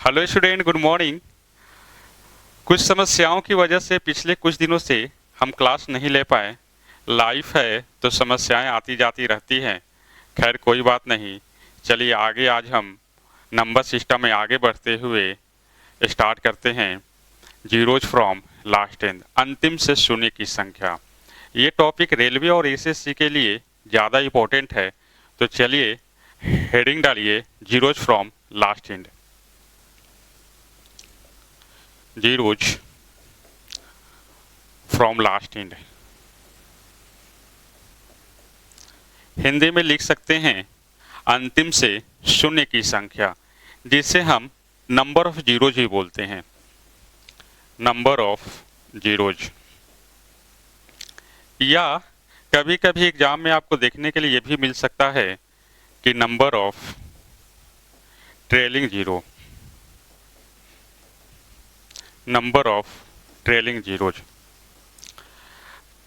Hello student, good morning. कुछ समस्याओं की वजह से पिछले कुछ दिनों से हम क्लास नहीं ले पाए। लाइफ है तो समस्याएं आती जाती रहती हैं। खैर कोई बात नहीं, चलिए आगे आज हम नंबर सिस्टम में आगे बढ़ते हुए स्टार्ट करते हैं। जीरोज फ्रॉम लास्ट एंड, अंतिम से शून्य की संख्या। ये टॉपिक रेलवे और एसएससी के लिए ज़्यादा इम्पोर्टेंट है, तो चलिए हेडिंग डालिए zeros from last and. Zeros from last and Hindi में लिख सकते हैं अंतिम से शून्य की संख्या, जिसे हम नंबर ऑफ जीरोज ही बोलते हैं। नंबर ऑफ जीरोज, या कभी कभी एग्जाम में आपको देखने के लिए यह भी मिल सकता है कि number of trailing zero, number of trailing zeros.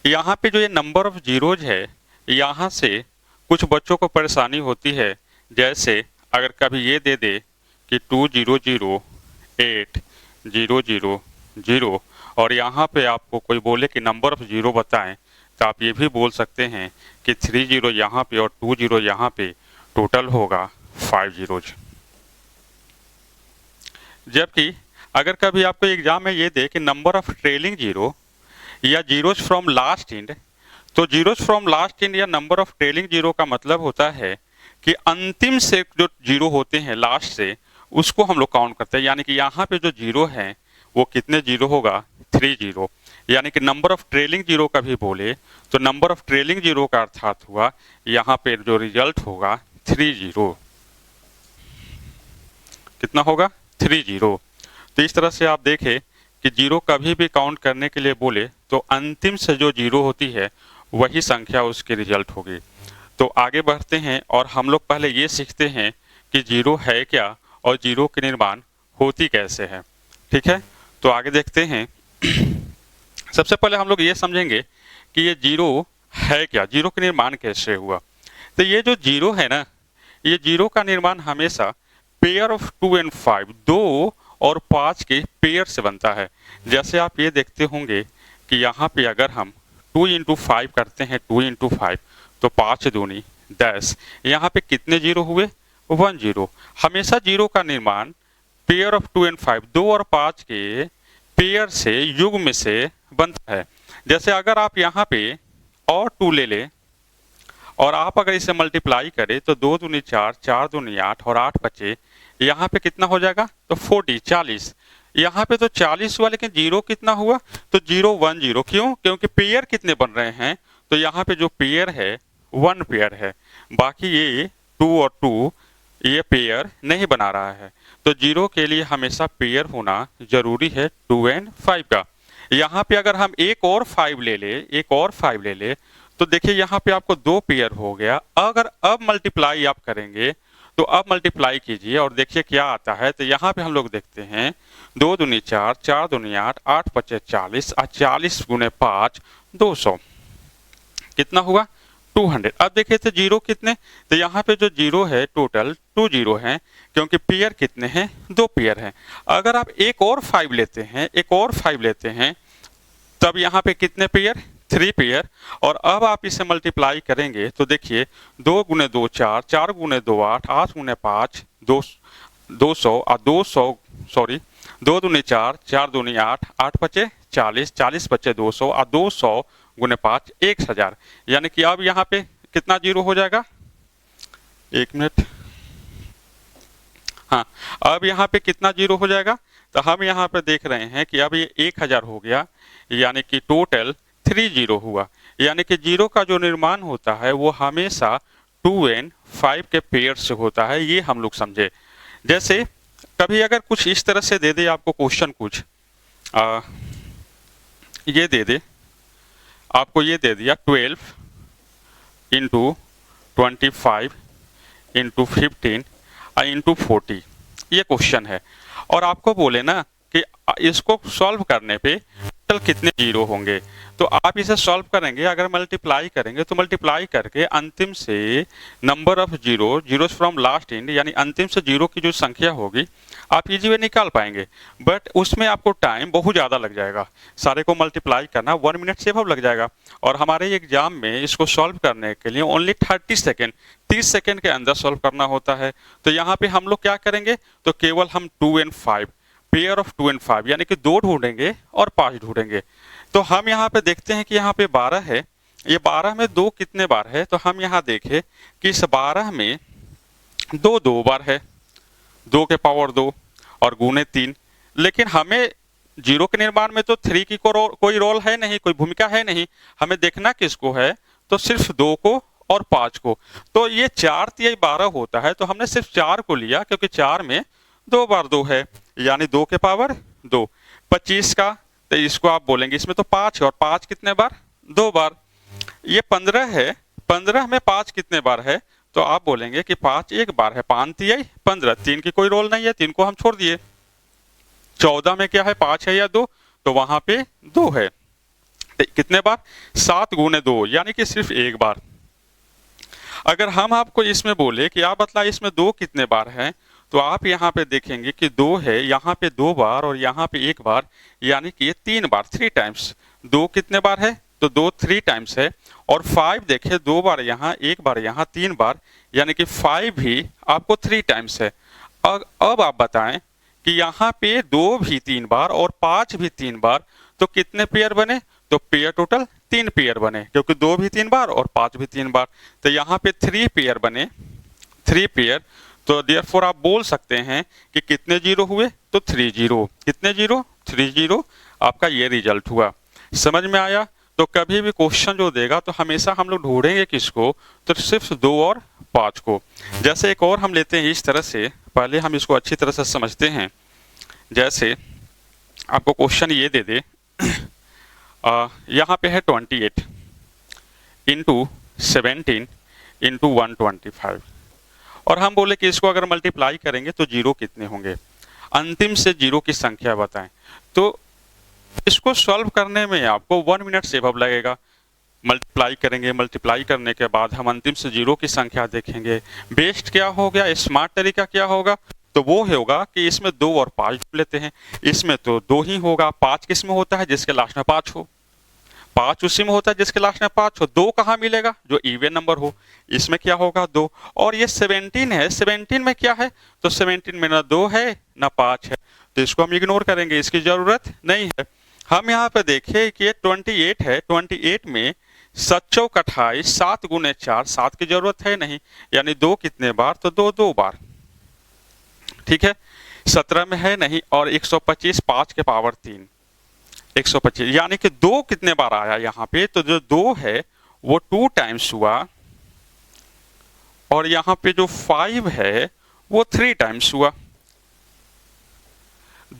यहाँ पे जो ये नंबर ऑफ जीरोज है, यहाँ से कुछ बच्चों को परेशानी होती है। जैसे अगर कभी ये दे दे कि 20080000 और यहाँ पे आपको कोई बोले कि नंबर ऑफ जीरो बताएं, तो आप ये भी बोल सकते हैं कि 30 यहाँ पे और 20 यहाँ पे, टोटल होगा 5 जीरोज। जबकि अगर कभी आपको एग्जाम में ये दे कि नंबर ऑफ ट्रेलिंग जीरो या जीरोज फ्रॉम लास्ट एंड, तो जीरोज फ्रॉम लास्ट एंड या नंबर ऑफ ट्रेलिंग जीरो का मतलब होता है कि अंतिम से जो जीरो होते हैं लास्ट से, उसको हम लोग काउंट करते हैं। यानी कि यहाँ पे जो जीरो है वो कितने जीरो होगा? 30। यानी कि नंबर ऑफ ट्रेलिंग जीरो का भी बोले तो नंबर ऑफ ट्रेलिंग जीरो का अर्थात हुआ यहाँ पे जो रिजल्ट होगा 30। कितना होगा? 30। तो इस तरह से आप देखें कि जीरो कभी भी काउंट करने के लिए बोले तो अंतिम से जो जीरो होती है वही संख्या उसकी रिजल्ट होगी। तो आगे बढ़ते हैं और हम लोग पहले ये सीखते हैं कि जीरो है क्या और जीरो के निर्माण होती कैसे है। ठीक है, तो आगे देखते हैं। सबसे पहले हम लोग ये समझेंगे कि ये जीरो है क्या, जीरो का निर्माण कैसे हुआ। तो ये जो जीरो है ना, ये जीरो का निर्माण हमेशा पेयर ऑफ 2 और 5, 2 और 5 के पेयर से बनता है। जैसे आप ये देखते होंगे कि यहाँ पे अगर हम 2 × 5 करते हैं, 2 × 5, तो 5 दूनी 10। यहाँ पे कितने जीरो हुए? 1 जीरो। हमेशा जीरो का निर्माण पेयर ऑफ 2 और 5, 2 और 5 के पेयर से, युग्म से बनता है। जैसे अगर आप यहाँ पे और 2 ले लें और आप अगर इसे मल्टीप्लाई करें तो 2 दूनी 4, 4 दूनी 8 और 8 बचे, यहाँ पे कितना हो जाएगा? तो 40। यहाँ पे तो 40 हुआ, लेकिन जीरो कितना हुआ? तो 0 1 0। क्यों? क्योंकि पेयर कितने बन रहे हैं, तो यहाँ पे जो पेयर है 1 पेयर है, बाकी ये 2 और 2 ये पेयर नहीं बना रहा है। तो जीरो के लिए हमेशा पेयर होना जरूरी है 2 और 5 का। यहाँ पे अगर हम एक और 5 ले ले, तो देखिए यहाँ पे आपको 2 पेयर हो गया। अगर अब मल्टीप्लाई आप करेंगे तो अब मल्टीप्लाई कीजिए और देखिए क्या आता है। तो यहाँ पे हम लोग देखते हैं 2 दूनी 4, 4 दूनी 8, 8 पचे 40 और 40 × 5 200। कितना हुआ? 200। अब देखिए तो जीरो कितने, तो यहाँ पे जो जीरो है टोटल 2 जीरो हैं, क्योंकि पेयर कितने हैं? 2 पेयर हैं। अगर आप एक और 5 लेते हैं, तब यहाँ पे कितने पेयर? 3 पेयर। और अब आप इसे मल्टीप्लाई करेंगे तो देखिए 2 × 2 4, 4 × 2 8, 8 × 5 200 और 2 दूनी 4, 4 दूनी 8, 8 पचे 40, 40 बचे 200 और 200 × 5 1000। यानी कि अब यहाँ पे कितना जीरो हो जाएगा? 1 मिनट। हाँ, अब यहाँ पे कितना जीरो हो जाएगा? तो हम यहाँ पे देख रहे हैं कि अब ये 1000 हो गया, यानी कि टोटल 3 जीरो हुआ। यानी कि जीरो का जो निर्माण होता है वो हमेशा 2 और 5 के पेयर से होता है। ये हम लोग समझे। जैसे कभी अगर कुछ इस तरह से दे दे आपको क्वेश्चन, कुछ ये दे दे, आपको ये दे दिया 12 × 25 × 15 × 40, ये क्वेश्चन है। और आपको बोले ना कि इसको सॉल्व करने पे टोटल कितने जीरो होंगे। तो आप इसे सॉल्व करेंगे, अगर मल्टीप्लाई करेंगे तो मल्टीप्लाई करके अंतिम से number of zeros from last and, यानी अंतिम से जीरो की जो संख्या होगी आप इजी वे निकाल पाएंगे। बट उसमें आपको टाइम बहुत ज़्यादा लग जाएगा, सारे को मल्टीप्लाई करना 1 मिनट से अब लग जाएगा। और हमारे एग्जाम में इसको सॉल्व करने के लिए ओनली 30 सेकेंड, 30 सेकेंड के अंदर सॉल्व करना होता है। तो यहाँ पे हम लोग क्या करेंगे, तो केवल हम 2 and 5, पेयर ऑफ 2 and 5 यानी कि 2 ढूंढेंगे और 5 ढूंढेंगे। तो हम यहाँ पे देखते हैं कि यहाँ पे 12 है, ये 12 में 2 कितने बार है, तो हम यहाँ देखें कि इस 12 में 2 2 बार है, 2 के पावर 2 और गुने 3। लेकिन हमें जीरो के निर्माण में तो 3 की कोई रोल है नहीं, कोई भूमिका है नहीं, हमें देखना किसको है, तो सिर्फ 2 को और 5 को। तो ये 4 3 12 होता है, तो हमने सिर्फ 4 को लिया क्योंकि 4 में 2 बार 2 है, यानी 2 के पावर 2। 25 का, तो इसको आप बोलेंगे इसमें तो 5 है, और 5 कितने बार, 2 बार। ये 15 है, 15 में 5 कितने बार है, तो आप बोलेंगे कि 5 एक बार है, 5 3 15, 3 की कोई रोल नहीं है, 3 को हम छोड़ दिए। 14 में क्या है, 5 है या 2, तो वहां पे 2 है। कितने बार, 7 गुने 2, यानी कि सिर्फ एक बार। अगर हम आपको इसमें बोले कि आप बतलाइए इसमें 2 कितने बार है, तो आप यहाँ पे देखेंगे कि 2 है, यहाँ पे 2 बार और यहाँ पे 1 बार, यानी कि ये 3 बार, 3 टाइम्स। 2 कितने बार है, तो 2 3 टाइम्स है। और 5 देखे 2 बार यहाँ, 1 बार यहाँ, 3 बार, यानी कि 5 भी आपको 3 टाइम्स है। अब आप बताएं कि यहाँ पे 2 भी 3 बार और 5 भी 3 बार, तो कितने पेयर बने, तो पेयर टोटल 3 पेयर बने, क्योंकि 2 भी 3 बार और 5 भी 3 बार, तो यहाँ पे 3 पेयर बने, 3 पेयर। तो देयरफॉर आप बोल सकते हैं कि कितने जीरो हुए, तो 3 जीरो। कितने जीरो, 3 जीरो, आपका ये रिजल्ट हुआ। समझ में आया। तो कभी भी क्वेश्चन जो देगा तो हमेशा हम लोग ढूंढेंगे किसको, तो सिर्फ 2 और 5 को। जैसे एक और हम लेते हैं इस तरह से, पहले हम इसको अच्छी तरह से समझते हैं। जैसे आपको क्वेश्चन ये दे दे, यहाँ पे है 28 इंटू 17 इंटू 125, और हम बोले कि इसको अगर मल्टीप्लाई करेंगे तो जीरो कितने होंगे, अंतिम से जीरो की संख्या बताएं। तो इसको सॉल्व करने में आपको 1 मिनट से अब लगेगा। मल्टीप्लाई करेंगे, मल्टीप्लाई करने के बाद हम अंतिम से जीरो की संख्या देखेंगे। बेस्ट क्या हो गया, स्मार्ट तरीका क्या होगा, तो वो होगा कि इसमें 2 और 5 लेते हैं। इसमें तो 2 ही होगा, 5 किस में होता है, जिसके लास्ट में 5 हो। 5 उसी में होता है जिसके लास्ट में 5 हो। 2 कहाँ मिलेगा, जो इवन नंबर हो। इसमें क्या होगा, 2। और ये 17 है, 17 में क्या है, तो 17 में ना 2 है ना 5 है, तो इसको हम इग्नोर करेंगे, इसकी जरूरत नहीं है। हम यहाँ पे देखें कि ये 28 है, 28 में 7 चौक 28, 7 गुने 4, 7 की जरूरत है नहीं, यानी 2 कितने बार, तो 2 2 बार। ठीक है, 17 में है नहीं, और 125 5 के पावर 3, 125, यानी कि 2 कितने बार आया यहाँ पे, तो जो 2 है वो 2 टाइम्स हुआ, और यहाँ पे जो 5 है वो 3 टाइम्स हुआ।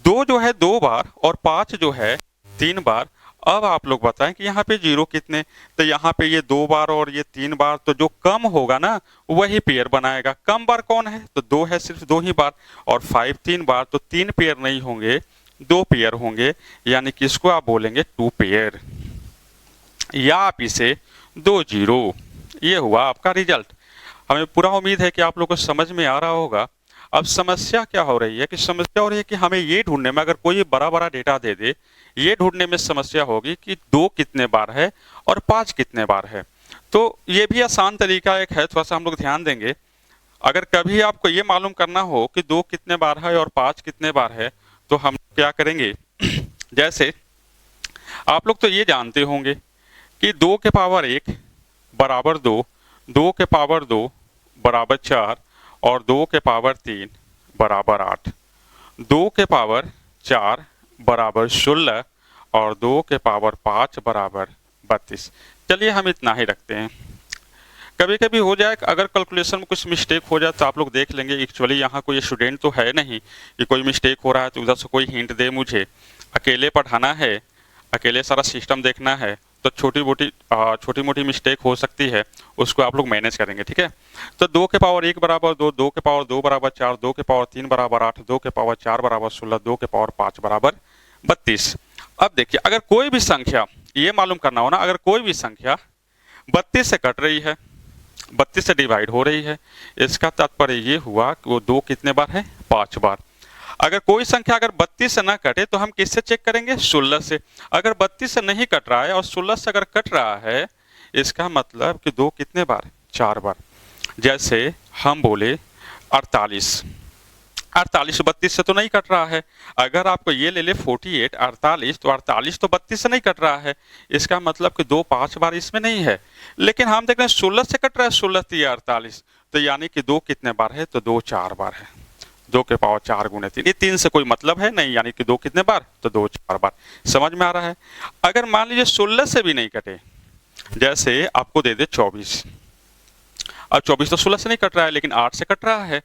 2 जो है 2 बार और 5 जो है 3 बार। अब आप लोग बताएं कि यहाँ पे जीरो कितने, तो यहाँ पे ये 2 बार और ये 3 बार, तो जो कम होगा ना वही पेयर बनाएगा। कम बार कौन है, तो 2 है, सिर्फ 2 ही बार, और 5 3 बार, तो 3 पेयर नहीं होंगे, 2 पेयर होंगे, यानी कि इसको आप बोलेंगे 2 पेयर, या आप इसे 2 जीरो। ये हुआ आपका रिजल्ट। हमें पूरा उम्मीद है कि आप लोग को समझ में आ रहा होगा। अब समस्या क्या हो रही है, कि समस्या हो रही है कि हमें ये ढूंढने में, अगर कोई बड़ा बड़ा डेटा दे दे, ये ढूंढने में समस्या होगी कि 2 कितने बार है और 5 कितने बार है। तो ये भी आसान तरीका एक है, थोड़ा सा हम लोग ध्यान देंगे। अगर कभी आपको ये मालूम करना हो कि 2 कितने बार है और 5 कितने बार है, तो हम क्या करेंगे जैसे आप लोग तो ये जानते होंगे कि 2 के पावर 1 बराबर 2, 2 के पावर 2 बराबर 4, और 2 के पावर 3 बराबर 8, 2 के पावर 4 बराबर 16, और 2 के पावर 5 बराबर 32। चलिए हम इतना ही रखते हैं। कभी कभी हो जाए, अगर कैलकुलेशन में कुछ मिस्टेक हो जाए तो आप लोग देख लेंगे। एक्चुअली यहाँ कोई स्टूडेंट तो है नहीं कि कोई मिस्टेक हो रहा है तो उधर से कोई हिंट दे मुझे। अकेले पढ़ाना है, अकेले सारा सिस्टम देखना है, तो छोटी मोटी मिस्टेक हो सकती है, उसको आप लोग मैनेज करेंगे। ठीक है, तो 2 के पावर 1 बराबर 2, 2 के पावर 2 बराबर 4, 2 के पावर 3 बराबर 8, 2 के पावर 4 बराबर 16, 2 के पावर 5 बराबर 32। अब देखिए, अगर कोई भी संख्या, ये मालूम करना हो ना, अगर कोई भी संख्या 32 से कट रही है, 32 से डिवाइड हो रही है, इसका तात्पर्य ये हुआ कि वो 2 कितने बार है, 5 बार। अगर कोई संख्या अगर 32 से ना कटे तो हम किससे चेक करेंगे, 16 से। अगर 32 से नहीं कट रहा है और 16 से अगर कट रहा है, इसका मतलब कि 2 कितने बार, 4 बार। जैसे हम बोले 48, 48 32 से तो नहीं कट रहा है। अगर आपको ये ले ले 48 48, तो 48 तो 32 से नहीं कट रहा है, इसका मतलब कि 2 5 बार इसमें नहीं है। लेकिन हम देख रहे हैं 16 से कट रहा है, 16 3 48, तो यानी कि 2 कितने बार है, तो 2 4 बार है। 2 के पावर 4 गुणे 3, ये 3 से कोई मतलब है नहीं, यानी कि 2 कितने बार, तो 2 4 बार। समझ में आ रहा है। अगर मान लीजिए 16 से भी नहीं कटे, जैसे आपको दे दे 24, अब 24 तो 16 से नहीं कट रहा है, लेकिन 8 से कट रहा है,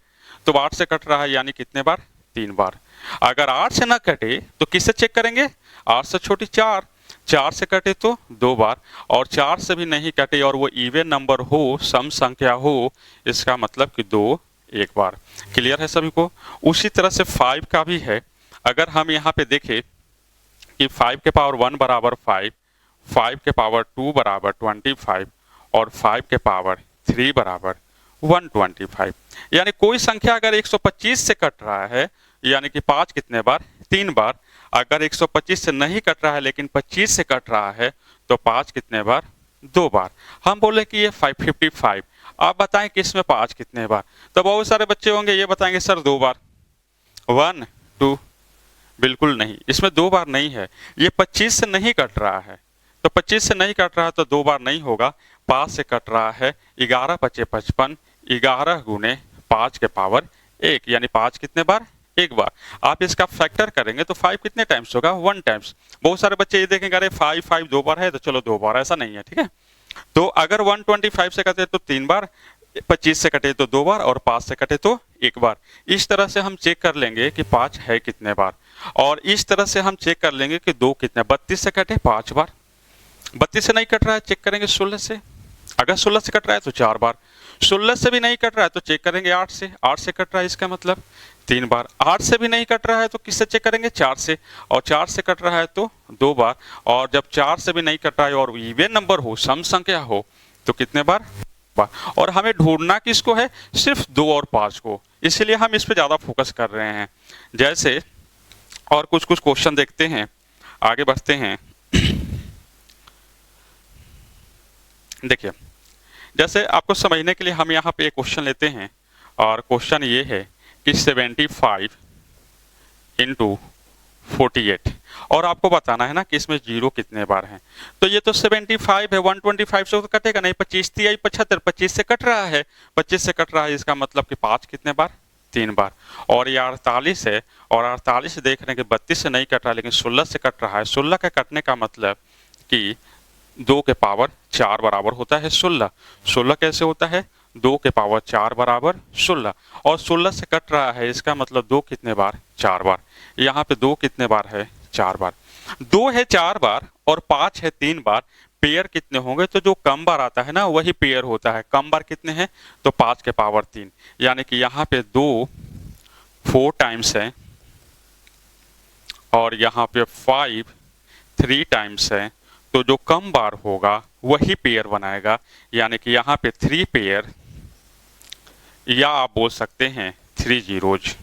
तो 8 से कट रहा है यानी कितने बार, 3 बार। अगर 8 से ना कटे तो किससे चेक करेंगे, 8 से छोटी 4, 4 से कटे तो 2 बार, और 4 से भी नहीं कटे और वो इवन नंबर हो, सम संख्या हो, इसका मतलब कि 2 1 बार। क्लियर है सभी को। उसी तरह से 5 का भी है। अगर हम यहाँ पे देखें कि 5 के पावर 1 बराबर 5, 5 के पावर 2 बराबर 25 और 5 के पावर 3 बराबर 125, यानी कोई संख्या अगर 125 से कट रहा है, यानी कि 5 कितने बार, 3 बार। अगर 125 से नहीं कट रहा है लेकिन 25 से कट रहा है, तो 5 कितने बार, 2 बार। हम बोले कि ये 555, आप बताएं कि इसमें 5 कितने बार। तो बहुत सारे बच्चे होंगे ये बताएंगे सर 2 बार, 1 2, बिल्कुल नहीं, इसमें 2 बार नहीं है। ये 25 से नहीं कट रहा है, तो 25 से नहीं कट रहा है तो 2 बार नहीं होगा। 5 से कट रहा है, 11 पचे 55, 11 गुने 5 के पावर 1, यानी 5 कितने बार, 1 बार। आप इसका फैक्टर करेंगे तो 5 कितने टाइम्स होगा, 1 टाइम्स। बहुत सारे बच्चे ये देखेंगे अरे 5 5 2 बार है तो चलो 2 बार, ऐसा नहीं है, ठीक है। तो अगर 125 से कटे तो 3 बार, 25 से कटे तो 2 बार, और 5 से कटे तो 1 बार। इस तरह से हम चेक कर लेंगे कि 5 है कितने बार, और इस तरह से हम चेक कर लेंगे कि 2 कितने, 32 से कटे 5 बार, 32 से नहीं कट रहा है चेक करेंगे 16 से, अगर 16 से कट रहा है तो 4 बार, 16 से भी नहीं कट रहा है तो चेक करेंगे 8 से, 8 से कट रहा है इसका मतलब 3 बार, 8 से भी नहीं कट रहा है तो किससे चेक करेंगे, 4 से, और 4 से कट रहा है तो 2 बार, और जब 4 से भी नहीं कट रहा है और इवन नंबर हो, सम संख्या हो, तो कितने बार, बार। और हमें ढूंढना किसको है, सिर्फ 2 और 5 को, इसलिए हम इस पे ज्यादा फोकस कर रहे हैं। जैसे और कुछ कुछ क्वेश्चन देखते हैं, आगे बढ़ते हैं। देखिए, जैसे आपको समझने के लिए हम यहाँ पे एक क्वेश्चन लेते हैं, और क्वेश्चन ये है कि 75 इंटू 48, और आपको बताना है ना कि इसमें 0 कितने बार हैं। तो ये तो 75 है, 125 से तो कटेगा नहीं, 25 3 75, 25 से कट रहा है, 25 से कट रहा है, इसका मतलब कि 5 कितने बार, 3 बार। और ये 48 है, और 48 देख रहे हैं कि 32 से नहीं कट रहा है लेकिन 16 से कट रहा है। 16 का कटने का मतलब कि 2 के पावर 4 बराबर होता है 16। 16 कैसे होता है, 2 के पावर 4 बराबर 16, और 16 से कट रहा है, इसका मतलब 2 कितने बार, 4 बार। यहाँ पे 2 कितने बार है, 4 बार। 2 है 4 बार और 5 है 3 बार, पेयर कितने होंगे, तो जो कम बार आता है ना वही पेयर होता है। कम बार कितने हैं, तो 5 के पावर 3, यानी कि यहाँ पे 2 4 टाइम्स है, और यहाँ पे 5 3 टाइम्स है, तो जो कम बार होगा वही पेयर बनाएगा, यानी कि यहाँ पे 3 पेयर, या आप बोल सकते हैं 3 जीरोज।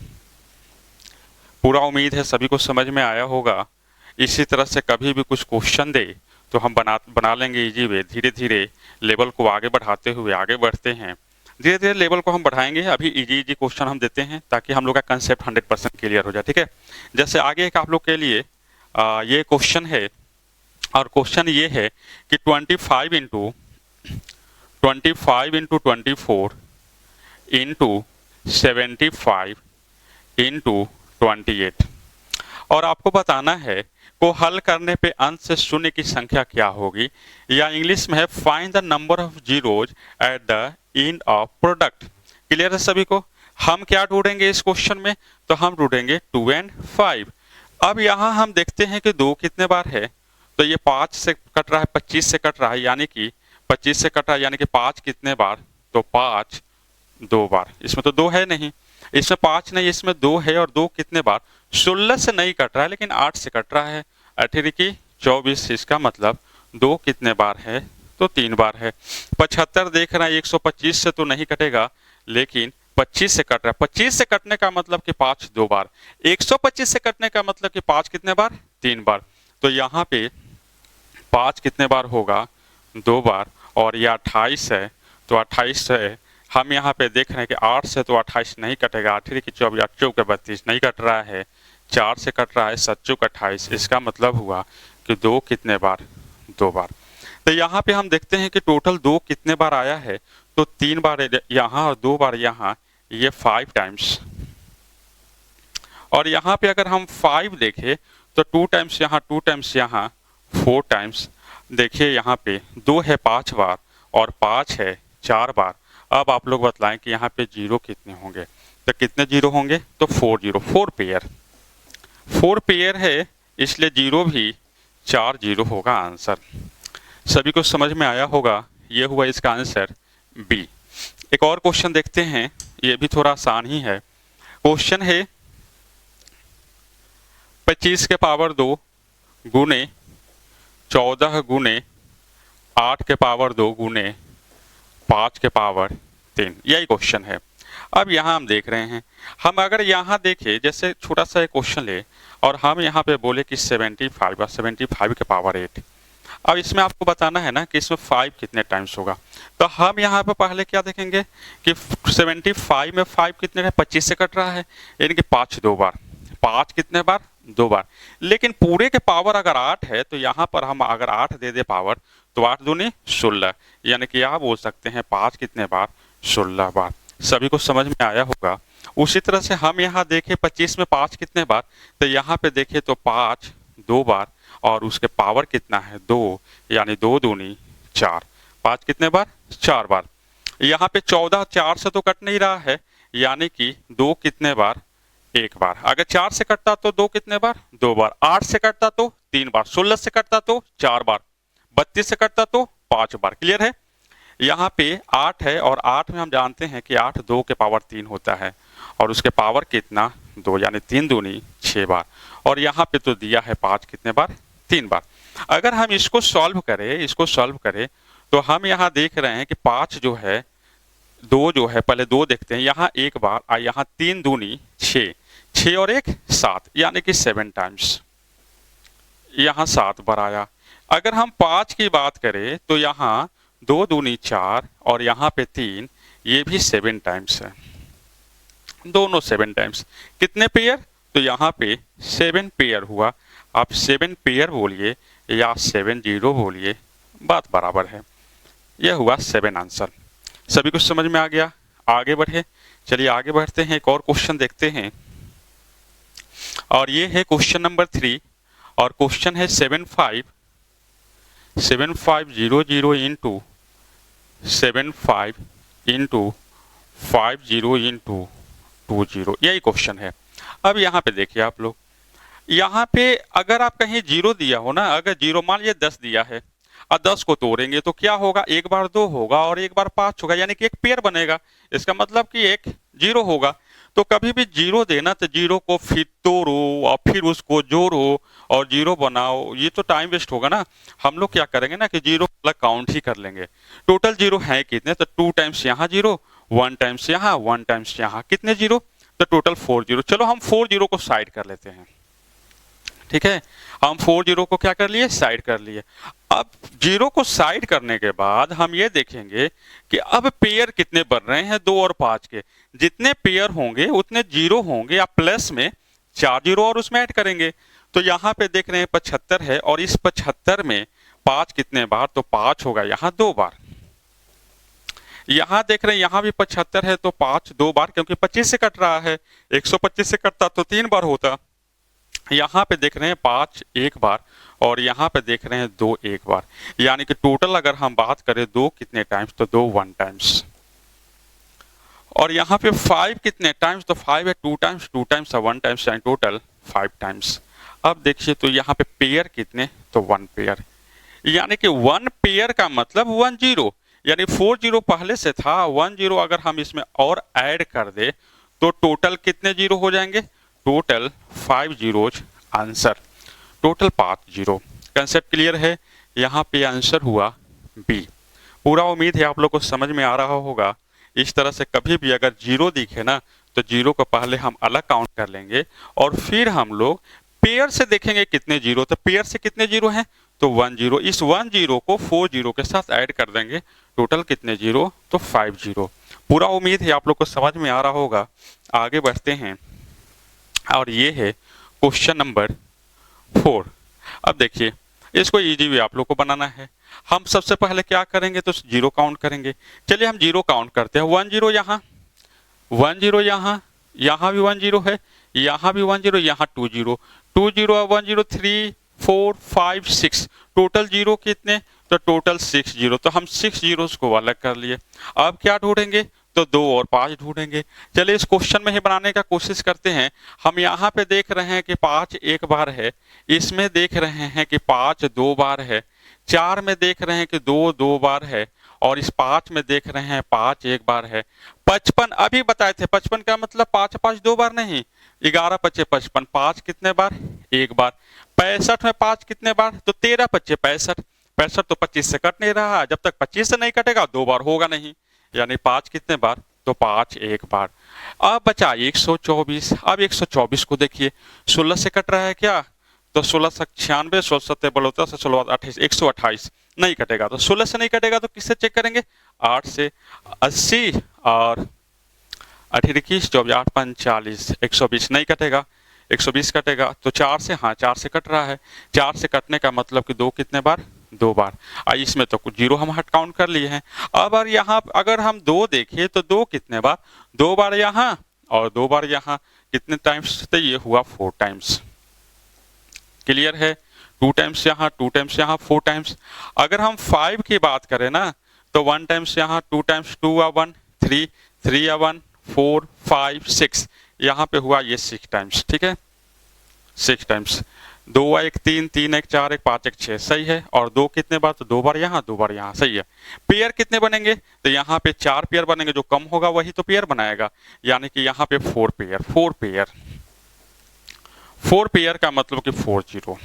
पूरा उम्मीद है सभी को समझ में आया होगा। इसी तरह से कभी भी कुछ क्वेश्चन दे तो हम बना लेंगे इजी वे। धीरे धीरे लेवल को आगे बढ़ाते हुए आगे बढ़ते हैं, धीरे धीरे लेवल को हम बढ़ाएंगे। अभी इजी इजी क्वेश्चन हम देते हैं ताकि हम लोग का कंसेप्ट 100% क्लियर हो जाए, ठीक है। जैसे आगे एक आप लोग के लिए ये क्वेश्चन है, और क्वेश्चन ये है कि 25 इंटू 24 इंटू 75 इंटू 28, और आपको बताना है को हल करने पे अंत से शून्य की संख्या क्या होगी, या इंग्लिश में है find the number of zeros at the end of product. Clear है सभी को। हम क्या ढूंढेंगे इस क्वेश्चन में, तो हम ढूंढेंगे 2 और 5। अब यहाँ हम देखते हैं कि 2 कितने बार है, तो ये 5 से कट रहा है, 25 से कट रहा है, यानी कि 25 से कट रहा है, यानी कि 5 कितने बार, तो 5 2 बार। इसमें तो 2 है नहीं, इसमें 5 नहीं, इसमें 2 है, और 2 कितने बार, 16 से नहीं कट रहा है लेकिन 8 से कट रहा है। 18 की 24, इसका मतलब 2 कितने बार है, तो 3 बार है। 75 देख रहे हैं 125 से तो नहीं कटेगा, लेकिन 25 से कट रहा है। 25 से कटने का मतलब कि 5 2 बार, 125 से कटने का मतलब कि 5 कितने बार, 3 बार। तो यहाँ पे 5 कितने बार होगा, 2 बार। और यह 28 है, तो 28 है, हम यहाँ पे देख रहे हैं कि 8 से तो 28 नहीं कटेगा, 18 की 24, 8 चौक 32 नहीं कट रहा है, 4 से कट रहा है, 7 चौक 28। इसका मतलब हुआ कि 2 कितने बार, 2 बार। तो यहाँ पे हम देखते हैं कि टोटल 2 कितने बार आया है, तो 3 बार यहाँ और 2 बार यहाँ, ये 5 टाइम्स। और यहाँ पे अगर हम 5 देखें तो 2 टाइम्स यहाँ, 2 टाइम्स यहाँ, 4 टाइम्स। देखिए यहाँ पे 2 है 5 बार और 5 है 4 बार। अब आप लोग बतलाएं कि यहाँ पे जीरो कितने होंगे, तो कितने जीरो होंगे, तो 4 जीरो, 4 पेयर, 4 पेयर है, इसलिए जीरो भी 4 जीरो होगा आंसर। सभी को समझ में आया होगा, ये हुआ इसका आंसर बी। एक और क्वेश्चन देखते हैं, ये भी थोड़ा आसान ही है। क्वेश्चन है 25 के पावर 2 गुने 14 गुने 8 के पावर 2 गुने 5 के पावर 3, यही क्वेश्चन है। अब यहाँ हम देख रहे हैं, हम अगर यहाँ देखें, जैसे छोटा सा एक क्वेश्चन ले और हम यहाँ पे बोले कि 75 और 75 के पावर 8। अब इसमें आपको बताना है ना कि इसमें 5 कितने टाइम्स होगा। तो हम यहाँ पे पहले क्या देखेंगे कि 75 में 5 कितने है, 25 से कट रहा है, यानी कि 5 2 बार, 5 कितने बार, 2 बार। लेकिन पूरे के पावर अगर 8 है, तो यहाँ पर हम अगर 8 दे दे पावर, तो 8 दूनी 16, यानी कि आप बोल सकते हैं 5 कितने बार, 16 बार। सभी को समझ में आया होगा। उसी तरह से हम यहाँ देखें 25 में 5 कितने बार, तो यहाँ पे देखें तो 5 2 बार और उसके पावर कितना है, 2, यानी 2 दूनी 4, 5 कितने बार, 4 बार। यहाँ पे 14 4 से तो कट नहीं रहा है, यानी कि 2 कितने बार, 1 बार। अगर 4 से कटता तो 2 कितने बार, 2 बार। 8 से कटता तो 3 बार, 16 से कटता तो 4 बार, 32 से कटता तो 5 बार। क्लियर है। यहाँ पे 8 है और 8 में हम जानते हैं कि 8 2 के पावर 3 होता है और उसके पावर कितना, 2, यानी 3 दूनी 6 बार। और यहाँ पे तो दिया है 5 कितने बार, 3 बार। अगर हम इसको सॉल्व करें तो हम यहाँ देख रहे हैं कि 5 जो है, 2 जो है, पहले 2 देखते हैं, यहाँ 1 बार और यहाँ 3 दूनी 6, 6 और 1 7, यानी कि 7 टाइम्स, यहाँ 7 बार आया। अगर हम 5 की बात करें तो यहाँ 2 दूनी 4 और यहाँ पे 3, ये भी 7 टाइम्स है, दोनों 7 टाइम्स। कितने पेयर, तो यहाँ पे 7 पेयर हुआ। आप 7 पेयर बोलिए या 7 जीरो बोलिए, बात बराबर है। यह हुआ 7 आंसर। सभी कुछ समझ में आ गया। आगे बढ़े, चलिए आगे बढ़ते हैं, एक और क्वेश्चन देखते हैं। और ये है क्वेश्चन नंबर 3 और क्वेश्चन है 7500 इंटू 75 इंटू 50 इंटू 20, यही क्वेश्चन है। अब यहाँ पे देखिए आप लोग, यहाँ पे अगर आप कहीं जीरो दिया हो ना, अगर जीरो मान लीजिए 10 दिया है और 10 को तोड़ेंगे तो क्या होगा, 1 बार 2 होगा और 1 बार 5 होगा, यानी कि एक पेयर बनेगा। इसका मतलब कि एक जीरो होगा। तो कभी भी जीरो देना तो जीरो को फिर तोड़ो और फिर उसको जोड़ो और जीरो बनाओ, ये तो टाइम वेस्ट होगा ना। हम लोग क्या करेंगे ना कि जीरो वाला काउंट ही कर लेंगे। टोटल जीरो है कितने, तो 2 टाइम्स यहाँ जीरो, 1 टाइम्स यहाँ, 1 टाइम्स यहाँ, कितने जीरो, तो टोटल 4 जीरो। चलो हम 4 जीरो को साइड कर लेते हैं, ठीक है। हम 4 जीरो को क्या कर लिए, साइड कर लिए। अब जीरो को साइड करने के बाद हम ये देखेंगे कि अब पेयर कितने बन रहे हैं, 2 और 5 के। जितने पेयर होंगे उतने जीरो होंगे, आप प्लस में 4 जीरो और उसमें ऐड करेंगे। तो यहाँ पे देख रहे हैं 75 है और इस 75 में 5 कितने बार, तो 5 होगा यहाँ 2 बार। यहाँ देख रहे हैं यहाँ भी 75 है तो 5 2 बार, क्योंकि 25 से कट रहा है, 125 से कटता तो 3 बार होता। यहाँ पे देख रहे हैं 5 1 बार और यहाँ पे देख रहे हैं 2 1 बार, यानी कि टोटल अगर हम बात करें 2 कितने टाइम्स, तो 2 1 टाइम्स। और यहाँ पे 5 कितने टाइम्स, तो 5 है 2 टाइम्स, 2 टाइम्स और 1 टाइम्स, यानी टोटल 5 टाइम्स। अब देखिए तो यहाँ पे पेयर कितने, तो 1 पेयर, यानी कि 1 पेयर का मतलब 1 जीरो, यानी 4 जीरो पहले से था, 1 जीरो अगर हम इसमें और ऐड कर दे तो टोटल कितने जीरो हो जाएंगे, total 5 zeros answer. Total path 0। Concept clear है? यहाँ पे आंसर हुआ बी। पूरा उम्मीद है आप लोग को समझ में आ रहा होगा। इस तरह से कभी भी अगर 0 दिखे ना तो 0 को पहले हम अलग काउंट कर लेंगे और फिर हम लोग पेयर से देखेंगे कितने 0। तो पेयर से कितने 0 हैं? तो 1 0। इस 1 0 को 4 0 के साथ ऐड कर देंगे, टोटल कितने 0? तो 5 0। पूरा उम्मीद है आप लोग को समझ में आ रहा होगा। आगे बढ़ते हैं और ये है क्वेश्चन नंबर 4। अब देखिए, इसको इजी भी आप लोग को बनाना है। हम सबसे पहले क्या करेंगे? तो 0 काउंट करेंगे। चलिए हम 0 काउंट करते हैं। 1 0 यहाँ, 1 0 यहाँ, यहाँ भी 1 0 है, यहाँ भी 1 0, यहाँ 2 0, 2 0 1 0, 3 4 5 6, टोटल 0 कितने? तो टोटल 6 0। तो हम 6 जीरोस को अलग कर लिए। अब क्या ढूंढेंगे? तो 2 और 5 ढूंढेंगे। चलिए इस क्वेश्चन में ही बनाने का कोशिश करते हैं। हम यहाँ पे देख रहे हैं कि 5 एक बार है, इसमें देख रहे हैं कि 5 2 बार है, 4 में देख रहे हैं कि 2 2 बार है, और इस 5 में देख रहे हैं 5 एक बार है। 55 अभी बताए थे, 55 का मतलब 5 5 2 बार नहीं, 11 5 55, 5 कितने बार? एक बार। 65 में 5 कितने बार? तो 13 5 65, 65 तो 25 से कट नहीं रहा, जब तक 25 से नहीं कटेगा 2 बार होगा नहीं, यानी 5 कितने बार? तो 5 एक बार। अब बचा 124। अब 124 को देखिए, 16 से कट रहा है क्या? तो 16 से 96, 16 सत्ते बोलता है 16 28, 128 नहीं कटेगा। तो 16 से नहीं कटेगा तो किससे चेक करेंगे? 8 से। 80 और 21 24 8 5 40, 120 नहीं कटेगा, 120 कटेगा। तो 4 से, हाँ 4 से कट रहा है। 4 से कटने का मतलब कि 2 कितने बार? 2 बार। इसमें तो कुछ 0 हम हट काउंट कर लिए हैं। अब और यहाँ अगर हम 2 देखें तो 2 कितने बार? 2 बार यहाँ और 2 बार यहाँ। कितने टाइम्स? तो ये हुआ 4 टाइम्स। क्लियर है? 2 टाइम्स यहाँ, 2 टाइम्स यहाँ, 4 टाइम्स। अगर हम 5 की बात करें ना तो 1 टाइम्स यहाँ, 2 टाइम्स 2 या 1 3, 3 या 1 4 5 6, यहाँ पे हुआ ये 6 टाइम्स। ठीक है, 6 टाइम्स। 2 1 3, 3 1 4 1 5 1 6, सही है। और 2 कितने बार? तो 2 बार यहाँ 2 बार यहाँ, सही है। पेयर कितने बनेंगे? तो यहाँ पे 4 पेयर बनेंगे, जो कम होगा वही तो पेयर बनाएगा, यानी कि यहाँ पे 4 पेयर। 4 पेयर, 4 पेयर का मतलब कि 4 0,